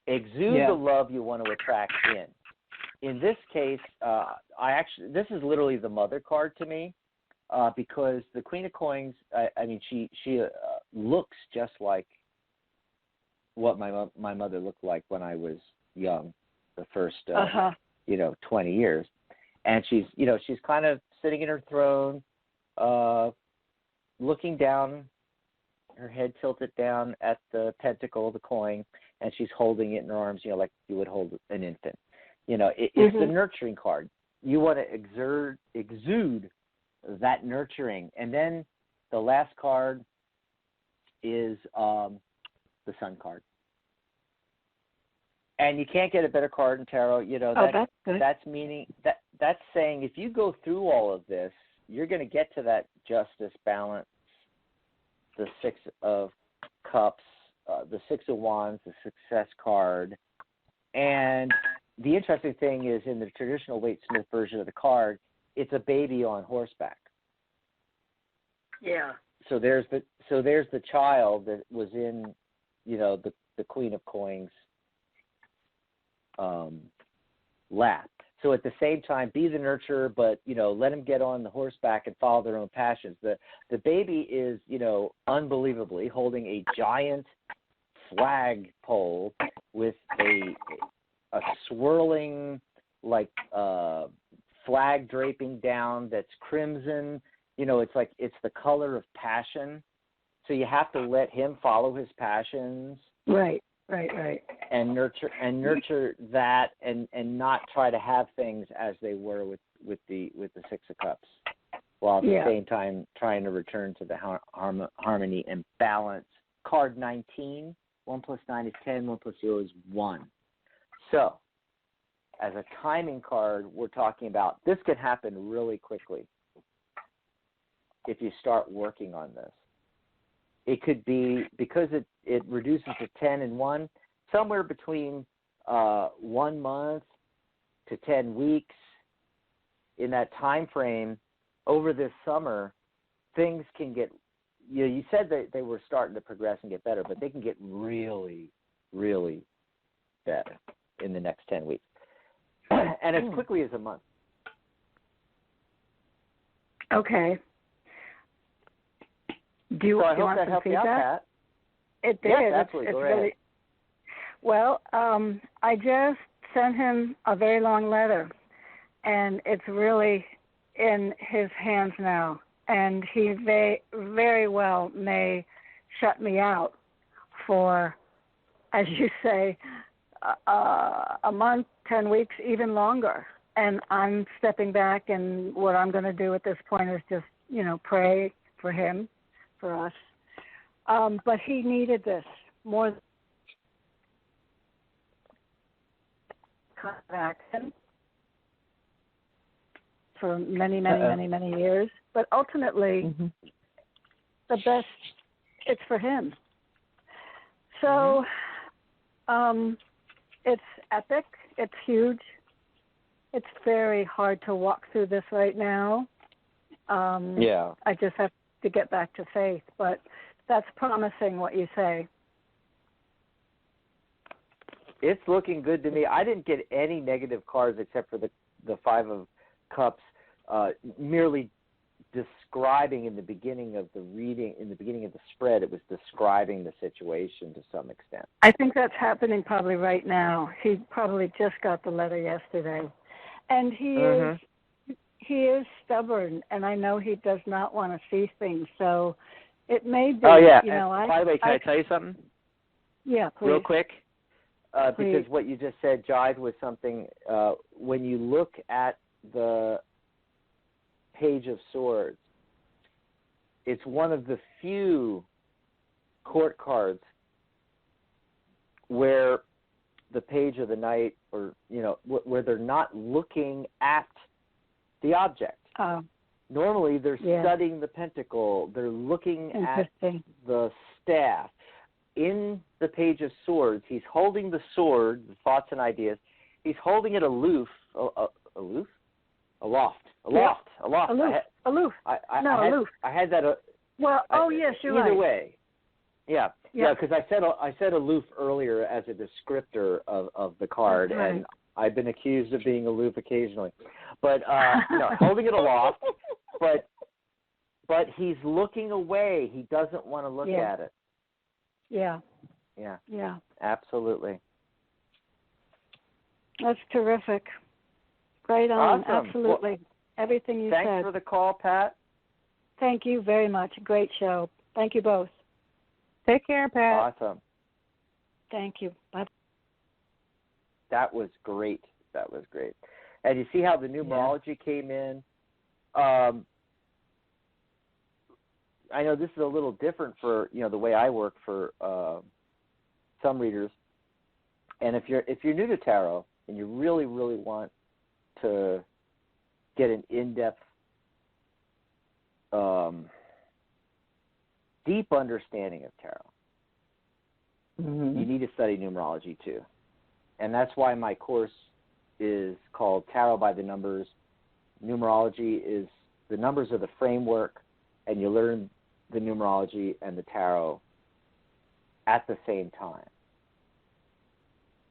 Exude the love you want to attract in. In this case, this is literally the mother card to me, because the Queen of Coins, she looks just like what my mother looked like when I was young, the first 20 years. And she's kind of sitting in her throne, looking down, her head tilted down at the pentacle, the coin, and she's holding it in her arms, like you would hold an infant. It's the nurturing card. You want to exude that nurturing. And then the last card is the Sun card. And you can't get a better card in tarot. That's good. That's meaning that's saying if you go through all of this, you're going to get to that justice, balance, the Six of Cups, the Six of Wands, the Success card. And the interesting thing is, in the traditional Waite Smith version of the card, it's a baby on horseback. Yeah. So there's the child that was in, the Queen of Coins lap. So at the same time, be the nurturer, but let them get on the horseback and follow their own passions. The baby is, unbelievably holding a giant flagpole with a swirling flag draping down that's crimson. It's the color of passion. So you have to let him follow his passions. Right. And nurture that, and not try to have things as they were with the Six of Cups, while at the same time trying to return to the harmony and balance. Card 19, 1 plus 9 is 10, 1 plus 0 is 1. So, as a timing card, we're talking about this can happen really quickly if you start working on this. It could be, because it reduces to 10 and 1, somewhere between 1 month to 10 weeks. In that time frame, over this summer, things can get, you said that they were starting to progress and get better, but they can get really, really better in the next 10 weeks. And as quickly as a month. Okay. Do you I hope want that some helped you feedback? out, Pat. It did. Yes, absolutely. It's Go really, ahead. well, I just sent him a very long letter, and it's really in his hands now. And he very well may shut me out for, as you say, a month, 10 weeks, even longer. And I'm stepping back, and what I'm going to do at this point is just, pray for him, for us. But he needed this more than action for many years. But ultimately, the best, it's for him. So it's epic. It's huge. It's very hard to walk through this right now. I just have to get back to faith, but that's promising what you say. It's looking good to me. I didn't get any negative cards except for the Five of Cups, merely describing in the beginning of the reading, in the beginning of the spread, it was describing the situation to some extent. I think that's happening probably right now. He probably just got the letter yesterday. And he is stubborn, and I know he does not want to see things. So it may be, Oh, yeah. you know, by the way, can I tell you something? Yeah, please. Real quick. Please. Because what you just said jived with something. When you look at the Page of Swords, it's one of the few court cards where the Page of the Knight, or, you know, where they're not looking at the object. Normally they're studying the pentacle. They're looking at the staff. In the Page of Swords, he's holding the sword, the thoughts and ideas. He's holding it aloof. Aloft. Aloof. Aloof. I had that. Yes, you're right. Either way. Yeah, because I said aloof earlier as a descriptor of the card, right. And I've been accused of being aloof occasionally. But, holding it aloft, but he's looking away. He doesn't want to look at it. Yeah. Yeah. Yeah. Absolutely. That's terrific. Right on. Awesome. Absolutely. Well, everything you said. Thanks for the call, Pat. Thank you very much. Great show. Thank you both. Take care, Pat. Awesome. Thank you. Bye. That was great. And you see how the numerology came in? I know this is a little different for, the way I work for some readers. And if you're new to tarot and you really, really want to get an in-depth, deep understanding of tarot, you need to study numerology too. And that's why my course is called Tarot by the Numbers. Numerology is the numbers are the framework, and you learn the numerology and the tarot at the same time.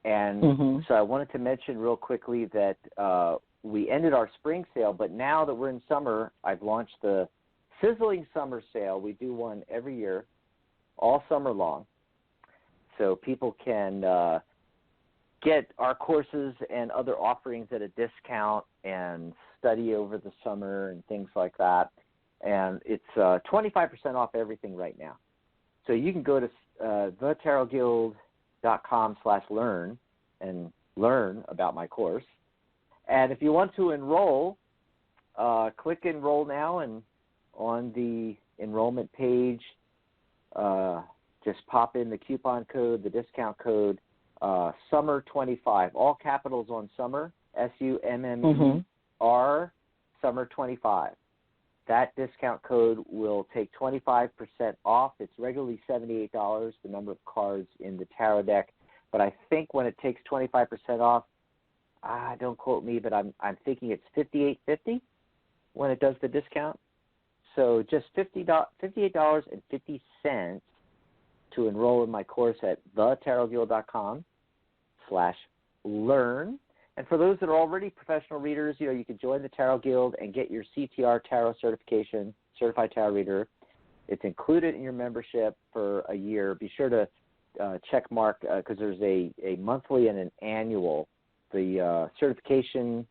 And so I wanted to mention real quickly that we ended our spring sale, but now that we're in summer, I've launched the Sizzling Summer Sale. We do one every year, all summer long. So people can get our courses and other offerings at a discount and study over the summer and things like that. And it's 25% off everything right now. So you can go to thetarotguild.com/learn and learn about my course. And if you want to enroll, click Enroll Now, and on the enrollment page, just pop in the coupon code, the discount code, Summer25, all capitals on Summer, SUMMER, Summer25. That discount code will take 25% off. It's regularly $78, the number of cards in the tarot deck. But I think when it takes 25% off, don't quote me, but I'm thinking it's $58.50 when it does the discount. So just $58.50 to enroll in my course at thetarotguild.com/learn. And for those that are already professional readers, you can join the Tarot Guild and get your CTR Tarot certification, Certified Tarot Reader. It's included in your membership for a year. Be sure to check mark, because there's a monthly and an annual. The certification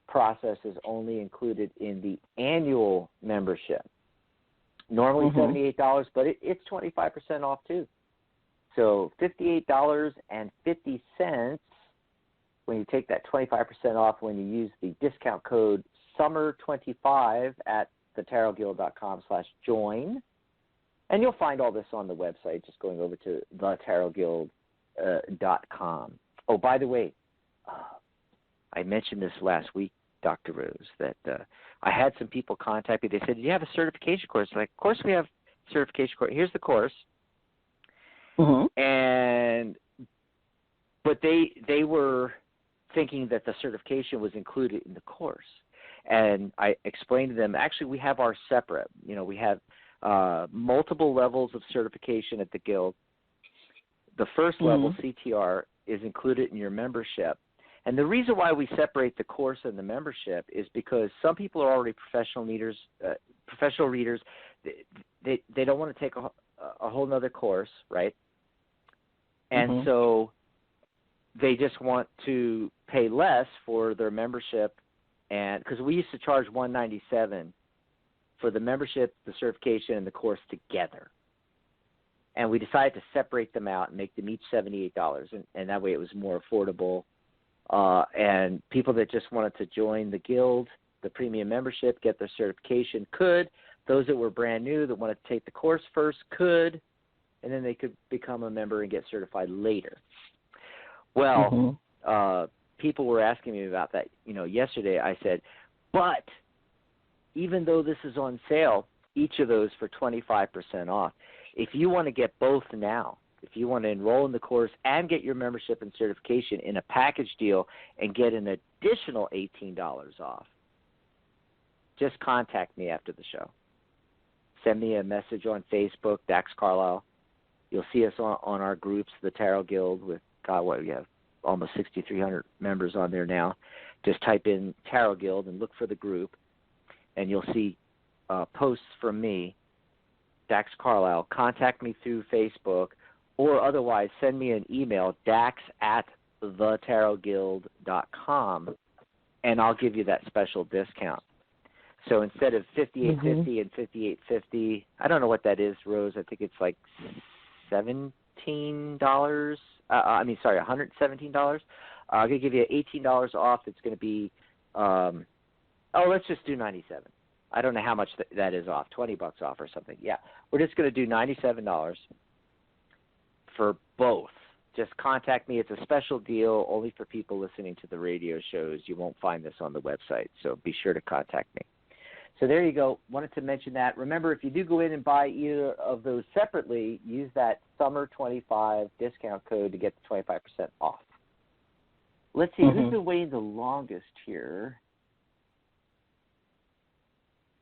process is only included in the annual membership. Normally $78, but it's 25% off too. So $58.50 when you take that 25% off when you use the discount code SUMMER25 at thetarotguild.com/join. And you'll find all this on the website, just going over to thetarotguild.com. Oh, by the way, I mentioned this last week, Dr. Rose, that I had some people contact me. They said, do you have a certification course? I'm like, of course we have a certification course. Here's the course. But they were thinking that the certification was included in the course. And I explained to them, actually, we have our separate. We have multiple levels of certification at the Guild. The first level, CTR, is included in your membership. And the reason why we separate the course and the membership is because some people are already professional professional readers, they don't want to take a whole nother course, right? And so they just want to pay less for their membership, and because we used to charge $197 for the membership, the certification, and the course together. And we decided to separate them out and make them each $78, and that way it was more affordable. And people that just wanted to join the guild, the premium membership, get their certification could. Those that were brand new that wanted to take the course first could, and then they could become a member and get certified later. Well, people were asking me about that. Yesterday I said, but even though this is on sale, each of those for 25% off. If you want to get both now, if you want to enroll in the course and get your membership and certification in a package deal and get an additional $18 off, just contact me after the show. Send me a message on Facebook, Dax Carlisle. You'll see us on our groups, the Tarot Guild, with, we have almost 6,300 members on there now. Just type in Tarot Guild and look for the group, and you'll see posts from me, Dax Carlisle. Contact me through Facebook, or otherwise send me an email, dax@thetarotguild.com, and I'll give you that special discount. So instead of $58.50 and $58.50, I don't know what that is, Rose. I think it's like $17. $117. I'm going to give you $18 off. It's going to be, let's just do $97. I don't know how much that is off, $20 off or something. Yeah, we're just going to do $97 for both. Just contact me. It's a special deal only for people listening to the radio shows. You won't find this on the website, so be sure to contact me. So there you go. Wanted to mention that. Remember, if you do go in and buy either of those separately, use that SUMMER25 discount code to get the 25% off. Let's see. Who's been waiting the longest here?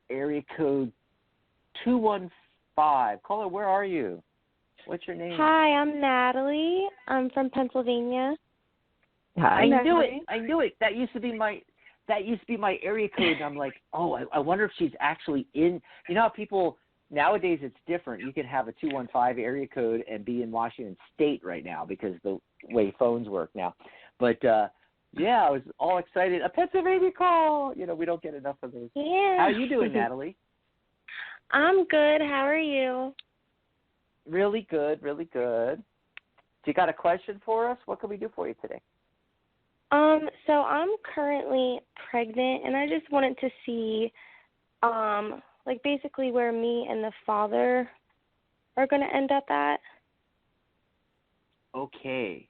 Area code 215. Caller, where are you? What's your name? Hi, I'm Natalie. I'm from Pennsylvania. Hi, I knew it. That used to be my area code. And I'm like, I wonder if she's actually in. You know how people nowadays, it's different. You can have a 215 area code and be in Washington State right now because the way phones work now. But I was all excited. A Pennsylvania call. We don't get enough of those. Yeah. How are you doing, Natalie? I'm good. How are you? Really good, really good. You got a question for us? What can we do for you today? So I'm currently pregnant, and I just wanted to see, basically where me and the father are going to end up at. Okay.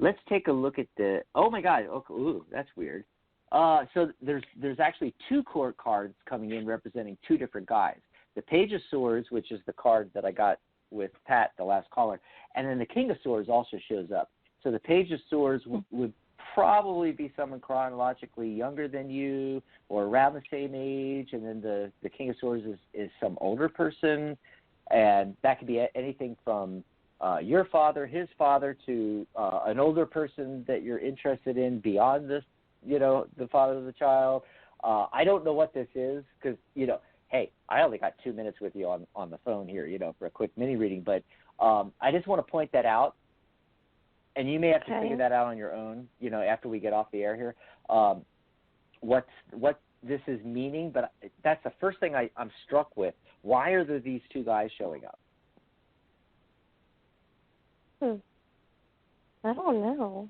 Let's take a look at the. Oh my God! Okay, ooh, that's weird. So there's actually two court cards coming in representing two different guys. The Page of Swords, which is the card that I got with Pat, the last caller, and then the King of Swords also shows up. So the Page of Swords would probably be someone chronologically younger than you or around the same age, and then the King of Swords is some older person, and that could be anything from your father, his father, to an older person that you're interested in beyond this, the father of the child. I don't know what this is because, hey, I only got 2 minutes with you on the phone here, for a quick mini reading, but I just want to point that out. And you may have to figure that out on your own, after we get off the air here, what this is meaning. But that's the first thing I'm struck with. Why are there these two guys showing up? I don't know.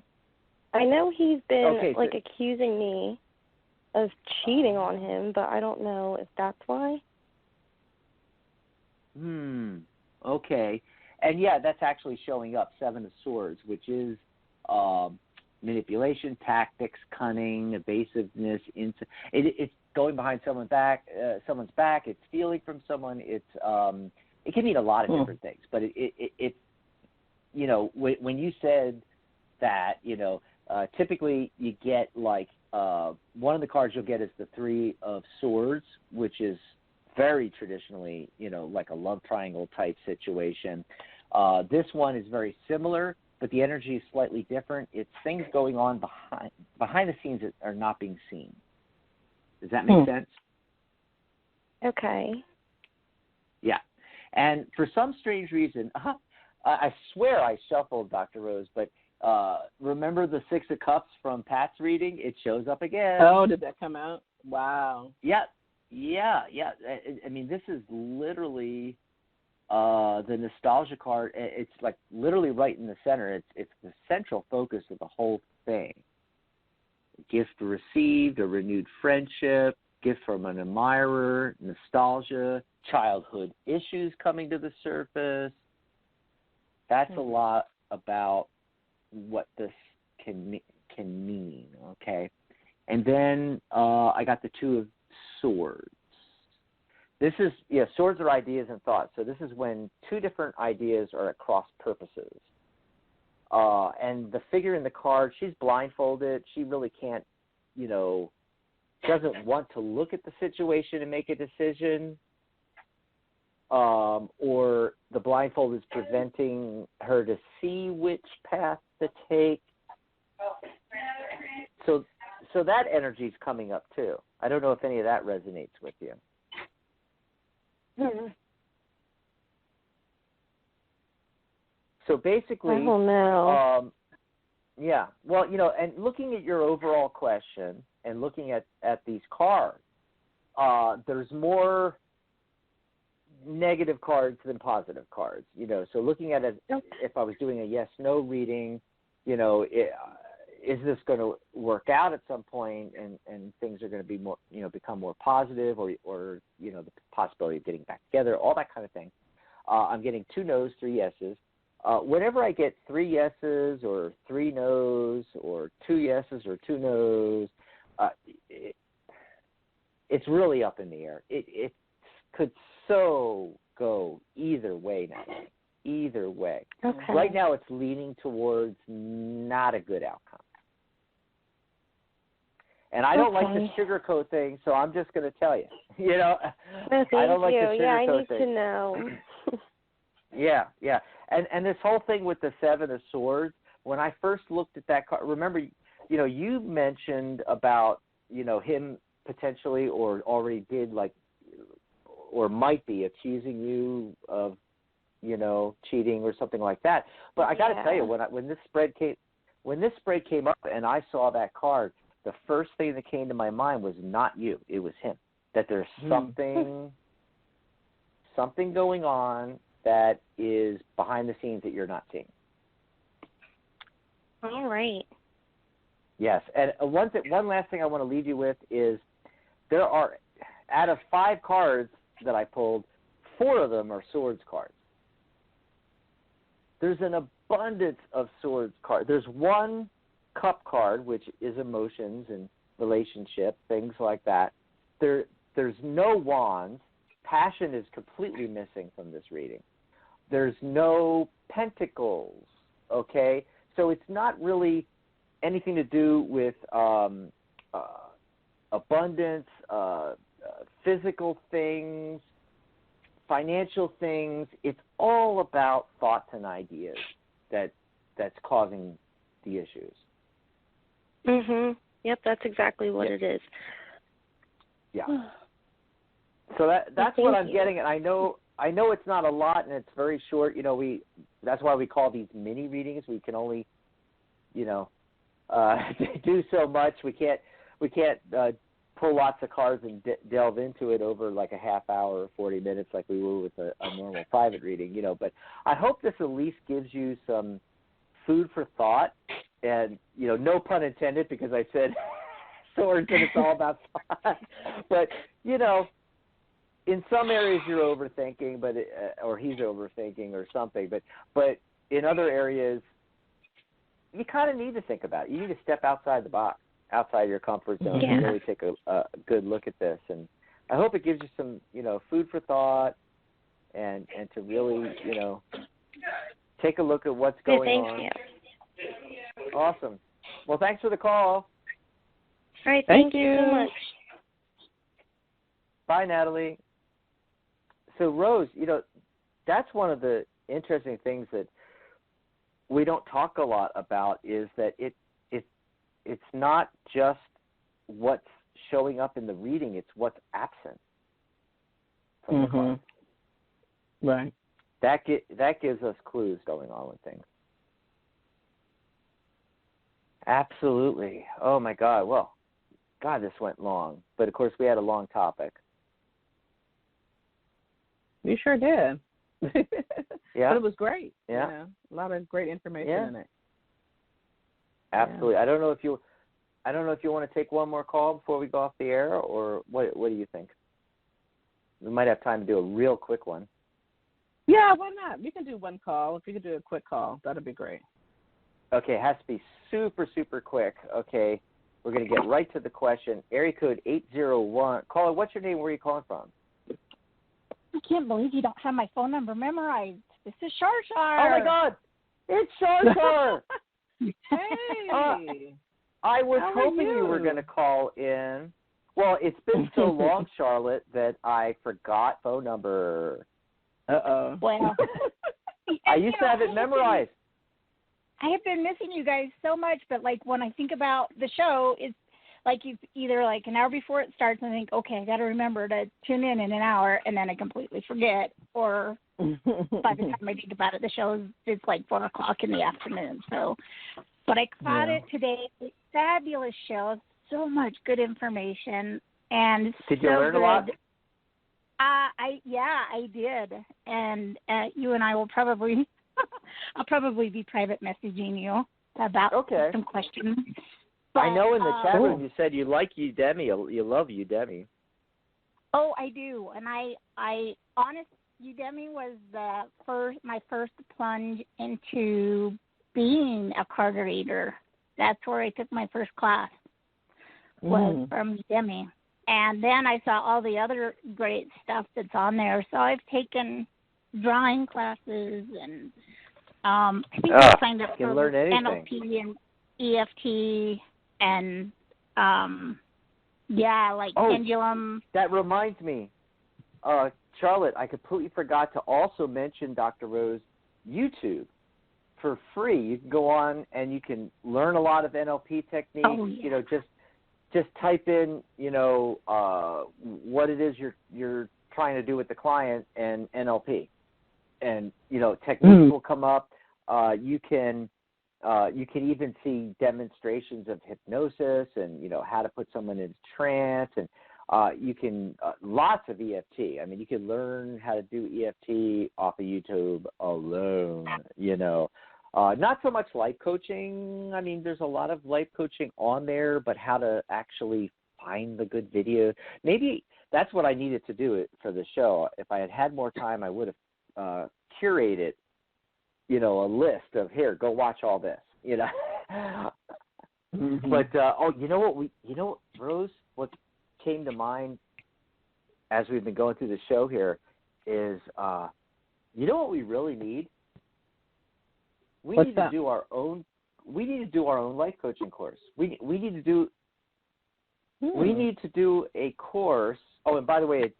I know he's been, accusing me of cheating on him, but I don't know if that's why. Okay. And, that's actually showing up, Seven of Swords, which is manipulation, tactics, cunning, evasiveness. It's going behind someone's back. It's stealing from someone. It can mean a lot of different things. But it when you said that, typically you get one of the cards you'll get is the Three of Swords, which is very traditionally, like a love triangle type situation. This one is very similar, but the energy is slightly different. It's things going on behind the scenes that are not being seen. Does that make sense? Okay. Yeah. And for some strange reason, I swear I shuffled Dr. Rose, but remember the Six of Cups from Pat's reading? It shows up again. Oh, did that come out? Wow. Yeah. I mean, this is literally the nostalgia card. It's like literally right in the center. It's the central focus of the whole thing. Gift received, a renewed friendship, gift from an admirer, nostalgia, childhood issues coming to the surface. That's a lot about what this can mean, okay? And then I got the Two of Swords. This is, swords are ideas and thoughts. So this is when two different ideas are at cross purposes. And the figure in the card, she's blindfolded. She really can't, doesn't want to look at the situation and make a decision. Or the blindfold is preventing her to see which path to take. So that energy is coming up too. I don't know if any of that resonates with you. Hmm. So basically, I don't know. Yeah. Well, and looking at your overall question and looking at these cards, there's more negative cards than positive cards. So looking at it, if I was doing a yes/no reading, is this going to work out at some point, and things are going to be more, become more positive, or the possibility of getting back together, all that kind of thing. I'm getting 2 no's, 3 yeses. Whenever I get 3 yeses or 3 no's or 2 yeses or 2 no's, it's really up in the air. It could so go either way now. Either way. Okay. Right now it's leaning towards not a good outcome. And I don't like to sugarcoat things, so I'm just going to tell you. No, thank I don't like you. to sugarcoat I need things. to know. Yeah. And this whole thing with the Seven of Swords, when I first looked at that card, remember, you mentioned about, him potentially or already did or might be accusing you of, cheating or something like that. But I got to tell you, when this spread came up and I saw that card, the first thing that came to my mind was not you. It was him. That there's something going on that is behind the scenes that you're not seeing. All right. Yes, and one last thing I want to leave you with is there are, out of 5 cards that I pulled, 4 of them are swords cards. There's an abundance of swords cards. There's 1 cup card, which is emotions and relationship, things like that. There's no wands. Passion is completely missing from this reading. There's no pentacles, okay? So it's not really anything to do with abundance, physical things, financial things. It's all about thoughts and ideas that's causing the issues. Mhm. Yep, that's exactly what it is. Yeah. So that's what I'm getting, and I know it's not a lot, and it's very short. That's why we call these mini readings. We can only, do so much. We can't pull lots of cards and delve into it over like a half hour or 40 minutes like we would with a normal private reading. But I hope this at least gives you some food for thought, and no pun intended, because I said swords and it's all about thought. But in some areas you're overthinking, but or he's overthinking or something. But in other areas, you kind of need to think about it. You need to step outside the box, outside your comfort zone, and really take a good look at this. And I hope it gives you some, food for thought, and to really, take a look at what's going on. Thank you. Awesome. Well, thanks for the call. All right. Thank you so much. Bye, Natalie. So, Rose, that's one of the interesting things that we don't talk a lot about, is that it's not just what's showing up in the reading, it's what's absent. from the card. Right. That gives us clues going on with things. Absolutely. Oh my God. Well, God, this went long, but of course we had a long topic. We sure did. Yeah. But it was great. Yeah. You know, a lot of great information in it. Absolutely. Yeah. I don't know if you want to take one more call before we go off the air, or what do you think? We might have time to do a real quick one. Yeah, why not? We can do one call. If you could do a quick call, that'd be great. Okay, it has to be super, super quick. Okay, we're going to get right to the question. Area code 801. Caller, what's your name? Where are you calling from? I can't believe you don't have my phone number memorized. This is Shar. Oh, my God. It's Shar. Hey. I was hoping you were going to call in. Well, it's been so long, Charlotte, that I forgot phone number. Uh-oh. Well, I used to have it memorized. I have been missing you guys so much, but like when I think about the show, it's like it's either like an hour before it starts and I think, okay, I got to remember to tune in an hour, and then I completely forget. Or by the time I think about it, the show it's like 4 o'clock in the afternoon. So, but I caught it today. Fabulous show, so much good information, and did you learn a lot? I did, and you and I will probably. I'll probably be private messaging you about some questions. But, I know in the chat room you said you like Udemy. You love Udemy. Oh, I do. And I honestly, Udemy was my first plunge into being a card reader. That's where I took my first class, was from Udemy. And then I saw all the other great stuff that's on there. So I've taken drawing classes, and I think I signed up for NLP and EFT and pendulum. That reminds me, Charlotte, I completely forgot to also mention Dr. Rose YouTube for free. You can go on and you can learn a lot of NLP techniques. Oh, yeah. You know, just type in, what it is you're trying to do with the client and NLP. And techniques will come up. You can even see demonstrations of hypnosis and how to put someone in trance, and you can lots of EFT. I mean, you can learn how to do EFT off of YouTube alone. Not so much life coaching. I mean, there's a lot of life coaching on there, but how to actually find the good video. Maybe that's what I needed to do for the show. If I had more time, I would have curated, a list of, here, go watch all this, But Rose, what came to mind as we've been going through the show here is, what we really need? We need to do our own life coaching course. We need to do a course. Oh, and by the way,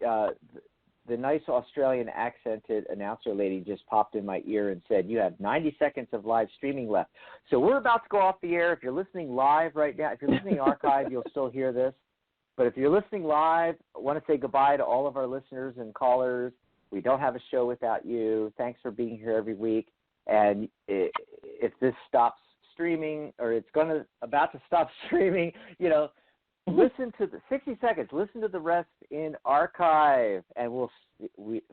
the nice Australian accented announcer lady just popped in my ear and said, you have 90 seconds of live streaming left. So we're about to go off the air. If you're listening live right now, if you're listening archive, you'll still hear this. But if you're listening live, I want to say goodbye to all of our listeners and callers. We don't have a show without you. Thanks for being here every week. And if this stops streaming, or it's about to stop streaming, listen to the 60 seconds. Listen to the rest in archive, and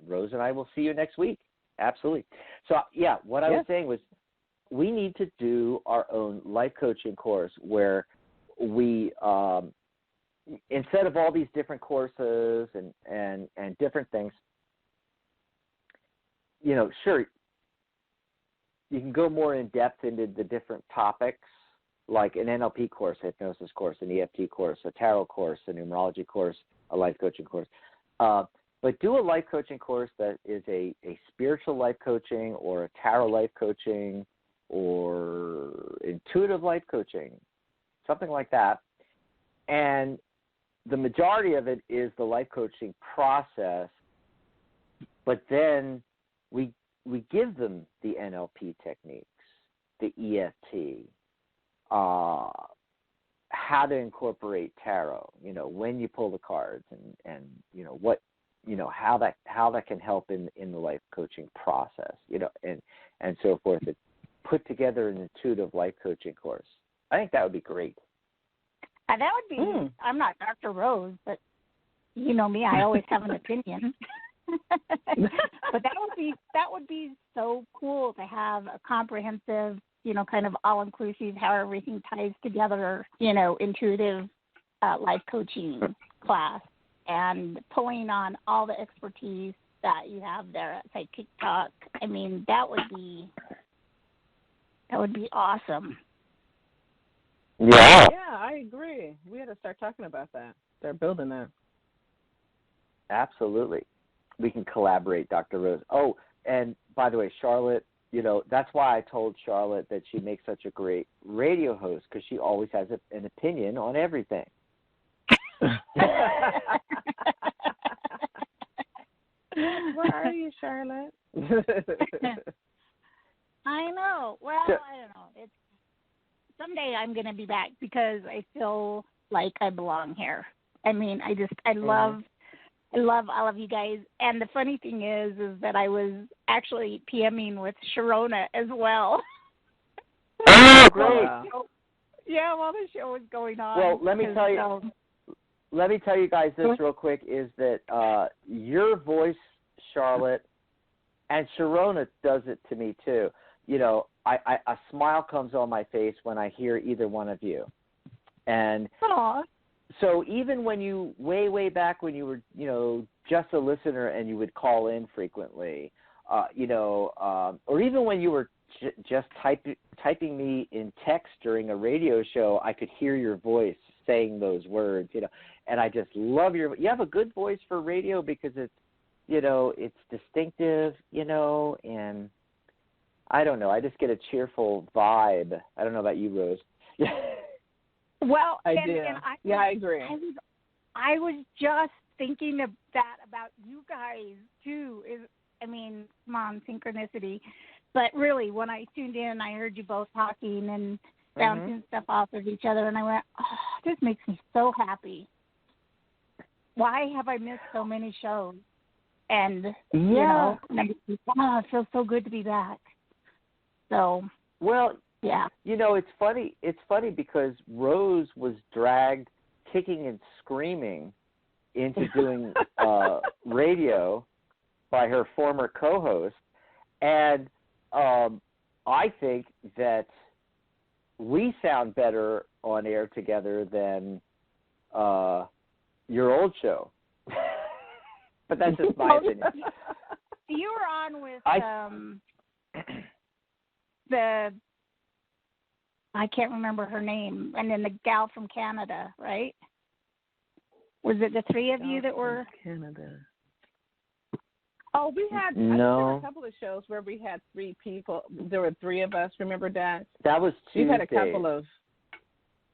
Rose and I will see you next week. Absolutely. So what I was saying was, we need to do our own life coaching course where we, instead of all these different courses and different things, sure, you can go more in depth into the different topics, like an NLP course, a hypnosis course, an EFT course, a tarot course, a numerology course, a life coaching course. But do a life coaching course that is a spiritual life coaching, or a tarot life coaching, or intuitive life coaching, something like that. And the majority of it is the life coaching process, but then we give them the NLP techniques, the EFT, how to incorporate tarot, when you pull the cards, and what how that can help in the life coaching process, and so forth. It put together an intuitive life coaching course. I think that would be great. That would be. I'm not Dr. Rose, but you know me. I always have an opinion. But that would be so cool to have a comprehensive, kind of all-inclusive, how everything ties together, intuitive life coaching class, and pulling on all the expertise that you have there at Psychic Talk. I mean, that would be awesome. Yeah. Yeah, I agree. We had to start talking about that. Start building that. Absolutely. We can collaborate, Dr. Rose. Oh, and by the way, Charlotte, that's why I told Charlotte that she makes such a great radio host, because she always has an opinion on everything. Where are you, Charlotte? I know. Well, I don't know. Someday I'm going to be back, because I feel like I belong here. I mean, I love all of you guys. And the funny thing is that I was actually PMing with Sharona as well. Oh, great. Yeah, while the show was going on. Well, let me tell you guys this real quick, is that your voice, Charlotte, and Sharona does it to me too. A smile comes on my face when I hear either one of you. And Aww. So even when you, way back when you were, just a listener and you would call in frequently, or even when you were just typing me in text during a radio show, I could hear your voice saying those words, and I just love you have a good voice for radio, because it's, it's distinctive, and I don't know, I just get a cheerful vibe. I don't know about you, Rose. Well, I agree. I was just thinking of that about you guys too. Come on, synchronicity. But really, when I tuned in, I heard you both talking and bouncing stuff off of each other, and I went, "Oh, this makes me so happy. Why have I missed so many shows?" And it feels so good to be back. So yeah. It's funny because Rose was dragged kicking and screaming into doing radio by her former co-host, and I think that we sound better on air together than your old show. But that's just my opinion. You were on with I can't remember her name, and then the gal from Canada, right? Was it the three of you that were? Canada. Oh, we had a couple of shows where we had three people. There were three of us. Remember that? That was Tuesday. We had a couple of.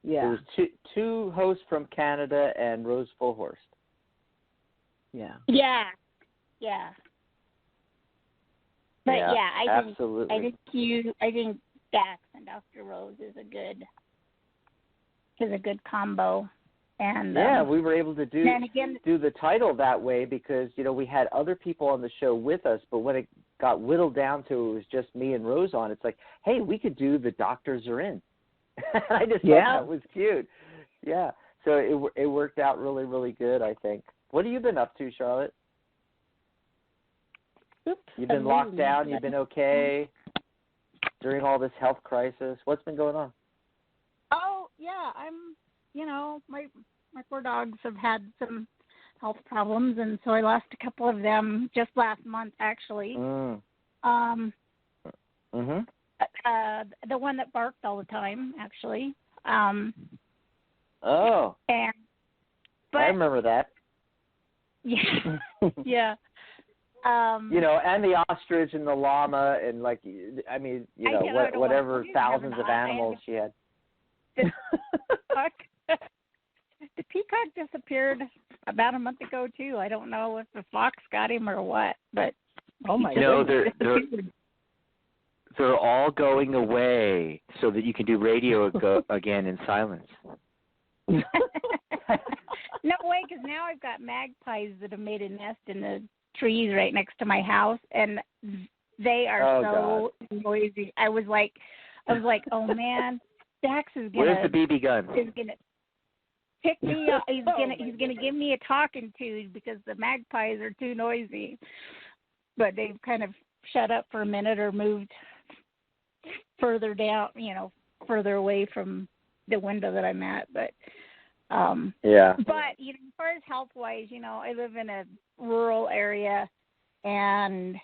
Yeah. There was two hosts from Canada and Rose Fullhorst. Yeah. Yeah. Yeah. But absolutely. I think Dax and Dr. Rose is a good combo. And we were able to do the title that way because, we had other people on the show with us, but when it got whittled down to it was just me and Rose on, it's like, hey, we could do The Doctors Are In. I just thought that was cute. Yeah. So it worked out really, really good, I think. What have you been up to, Charlotte? You've been locked down? You've been okay during all this health crisis? What's been going on? Oh, yeah. I'm, my poor dogs have had some health problems, and so I lost a couple of them just last month, actually. Mm. The one that barked all the time, actually. Oh. But I remember that. Yeah. Yeah. And the ostrich and the llama and whatever thousands of animals she had. The peacock disappeared about a month ago too. I don't know if the fox got him or what, but oh my God! They're all going away so that you can do radio again in silence. No way, because now I've got magpies that have made a nest in the trees right next to my house, and they are noisy. I was like, oh man, Dax is gonna. Where's the BB gun? Is gonna pick me up. He's gonna give me a talking to because the magpies are too noisy. But they've kind of shut up for a minute or moved further down, further away from the window that I'm at. But But as far as health wise, I live in a rural area, and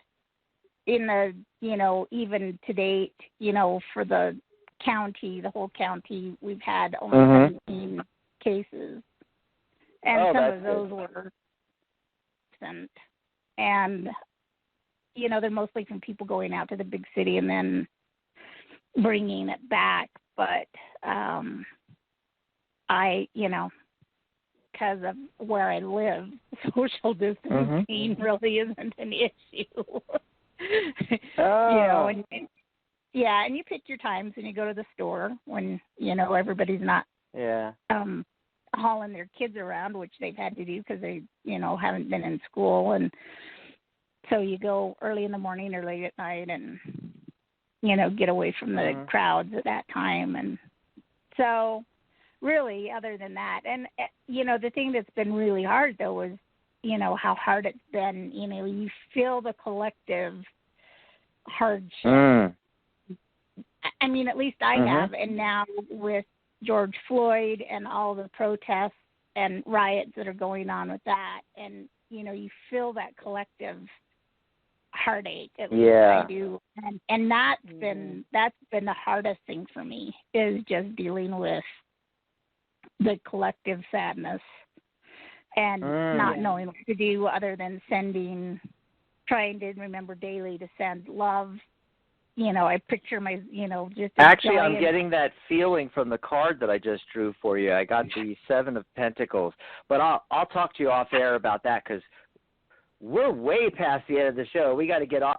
in the even to date, for the county, the whole county, we've had only 17 cases, and some of those were recent. And they're mostly from people going out to the big city and then bringing it back. But because of where I live, social distancing really isn't an issue. And you pick your times and you go to the store when everybody's not hauling their kids around, which they've had to do because they haven't been in school, and so you go early in the morning or late at night and get away from the crowds at that time. And so really, other than that, and the thing that's been really hard though is how hard it's been. You feel the collective hardship. I mean, at least I have. And now with George Floyd and all the protests and riots that are going on with that, and you feel that collective heartache. At least I do. And that's been the hardest thing for me, is just dealing with the collective sadness and not knowing what to do other than trying to remember daily to send love. I picture my, just actually, I'm getting that feeling from the card that I just drew for you. I got the 7 of Pentacles, but I'll talk to you off air about that, because we're way past the end of the show. We got to get off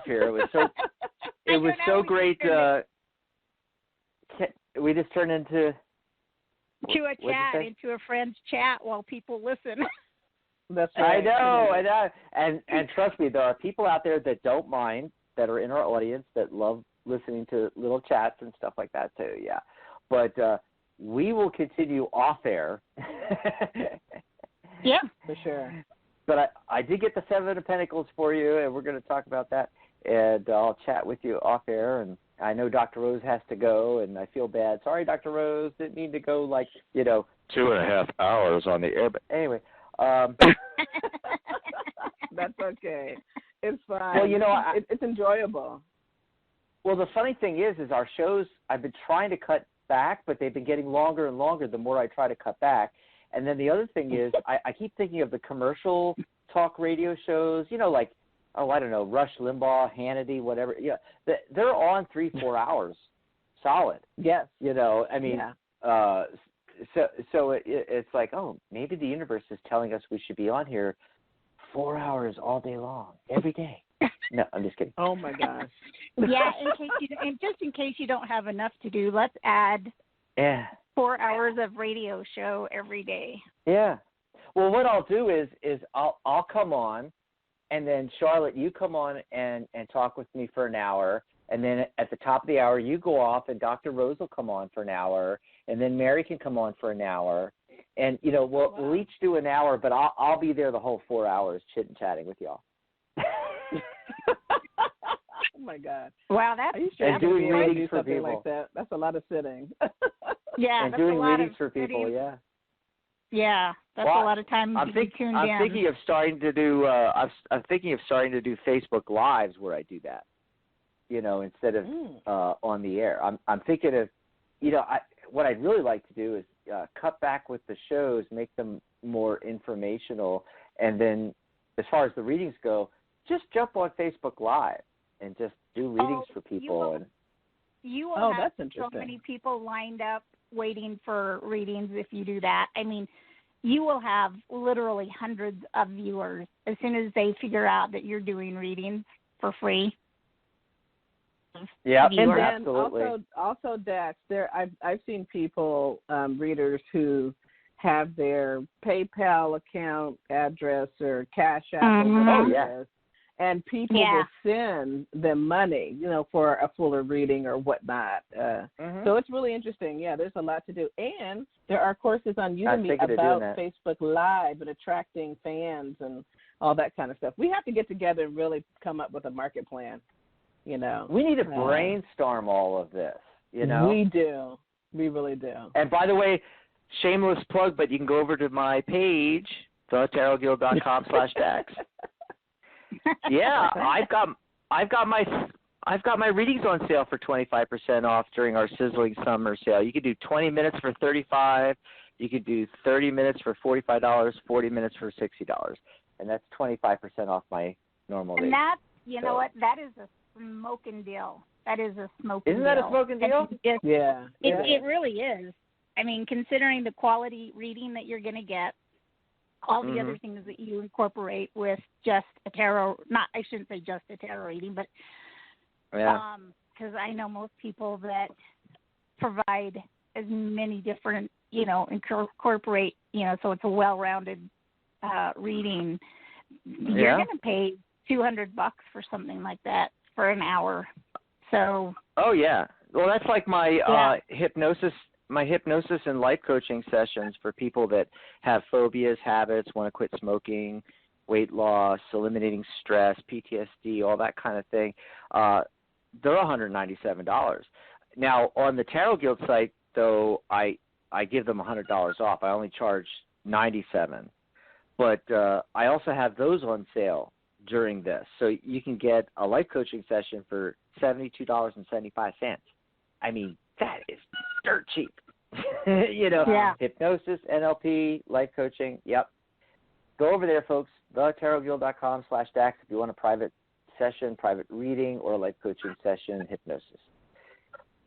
here. It was so great. We just turned into a chat, into a friend's chat while people listen. That's right. I know. And trust me, there are people out there that don't mind, that are in our audience, that love listening to little chats and stuff like that too. Yeah, but we will continue off air. Yeah, for sure. But I did get the 7 of Pentacles for you, and we're going to talk about that. And I'll chat with you off air. And I know Dr. Rose has to go, and I feel bad. Sorry, Dr. Rose, didn't mean to go 2.5 hours on the air. But anyway. That's okay. It's fine. Well, it's enjoyable. Well, the funny thing is our shows, I've been trying to cut back, but they've been getting longer and longer the more I try to cut back. And then the other thing is I keep thinking of the commercial talk radio shows, I don't know, Rush Limbaugh, Hannity, whatever. Yeah, they're on 3-4 hours solid. Yes. I mean, so it's like, oh, maybe the universe is telling us we should be on here 4 hours all day long, every day. No, I'm just kidding. Oh my gosh. Yeah, just in case you don't have enough to do, let's add 4 hours of radio show every day. Yeah. Well, what I'll do is I'll come on, and then Charlotte, you come on and talk with me for an hour, and then at the top of the hour you go off, and Dr. Rose will come on for an hour, and then Mary can come on for an hour, and we'll each do an hour, but I'll be there the whole 4 hours chatting with y'all. Oh my God! Wow, that's and doing readings for people like that. That's a lot of sitting. Yeah, and that's doing a lot readings of for people. sitting. Yeah. Yeah, that's a lot of time. I'm thinking of starting to do. I'm thinking of starting to do Facebook Lives where I do that. Instead of on the air. I'm thinking of, what I'd really like to do is cut back with the shows, make them more informational, and then as far as the readings go, just jump on Facebook Live and just do readings for people. You will have so many people lined up waiting for readings if you do that. I mean, you will have literally hundreds of viewers as soon as they figure out that you're doing readings for free. Yeah, and then absolutely. Also, Dax, I've seen people, readers who have their PayPal account address or Cash App or whatever it is. And people will send them money, for a fuller reading or whatnot. So it's really interesting. Yeah, there's a lot to do. And there are courses on Udemy about Facebook Live and attracting fans and all that kind of stuff. We have to get together and really come up with a market plan, We need to brainstorm all of this, We do. We really do. And by the way, shameless plug, but you can go over to my page, thetarotguild.com/Dax. Yeah, I've got my readings on sale for 25% off during our sizzling summer sale. You could do 20 minutes for $35. You could do 30 minutes for $45, 40 minutes for $60, and that's 25% off my normal rate. And that, know what? That is a smoking deal. That is a smoking deal. Isn't that a smoking deal? It really is. I mean, considering the quality reading that you're going to get, all the other things that you incorporate with just a tarot, I shouldn't say just a tarot reading, but because I know most people that provide as many different, incorporate, so it's a well-rounded reading. You're going to pay $200 for something like that for an hour. So. Oh yeah. Well, that's like my hypnosis. My hypnosis and life coaching sessions for people that have phobias, habits, want to quit smoking, weight loss, eliminating stress, PTSD, all that kind of thing, they're $197. Now, on the Tarot Guild site, though, I give them $100 off. I only charge $97. But I also have those on sale during this. So you can get a life coaching session for $72.75. I mean, that is dirt cheap. Hypnosis, NLP, life coaching. Yep. Go over there, folks. thetarotguild.com/Dax if you want a private session, private reading, or a life coaching session, hypnosis.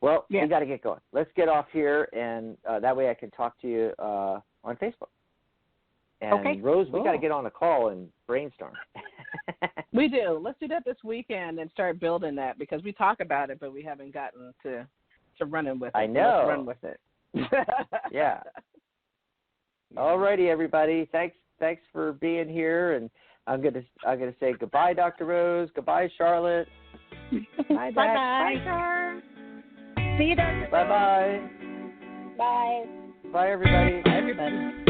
Well, we got to get going. Let's get off here, and that way I can talk to you on Facebook. And Rose, we got to get on a call and brainstorm. We do. Let's do that this weekend and start building that, because we talk about it, but we haven't gotten to running with it. I know. Let's run with it. Yeah. All righty, everybody. Thanks for being here, and I'm gonna say goodbye, Dr. Rose. Goodbye, Charlotte. Bye, Dax. Bye, Char. See you, Dr. Bye-bye. Bye. Bye, everybody. Bye, everybody.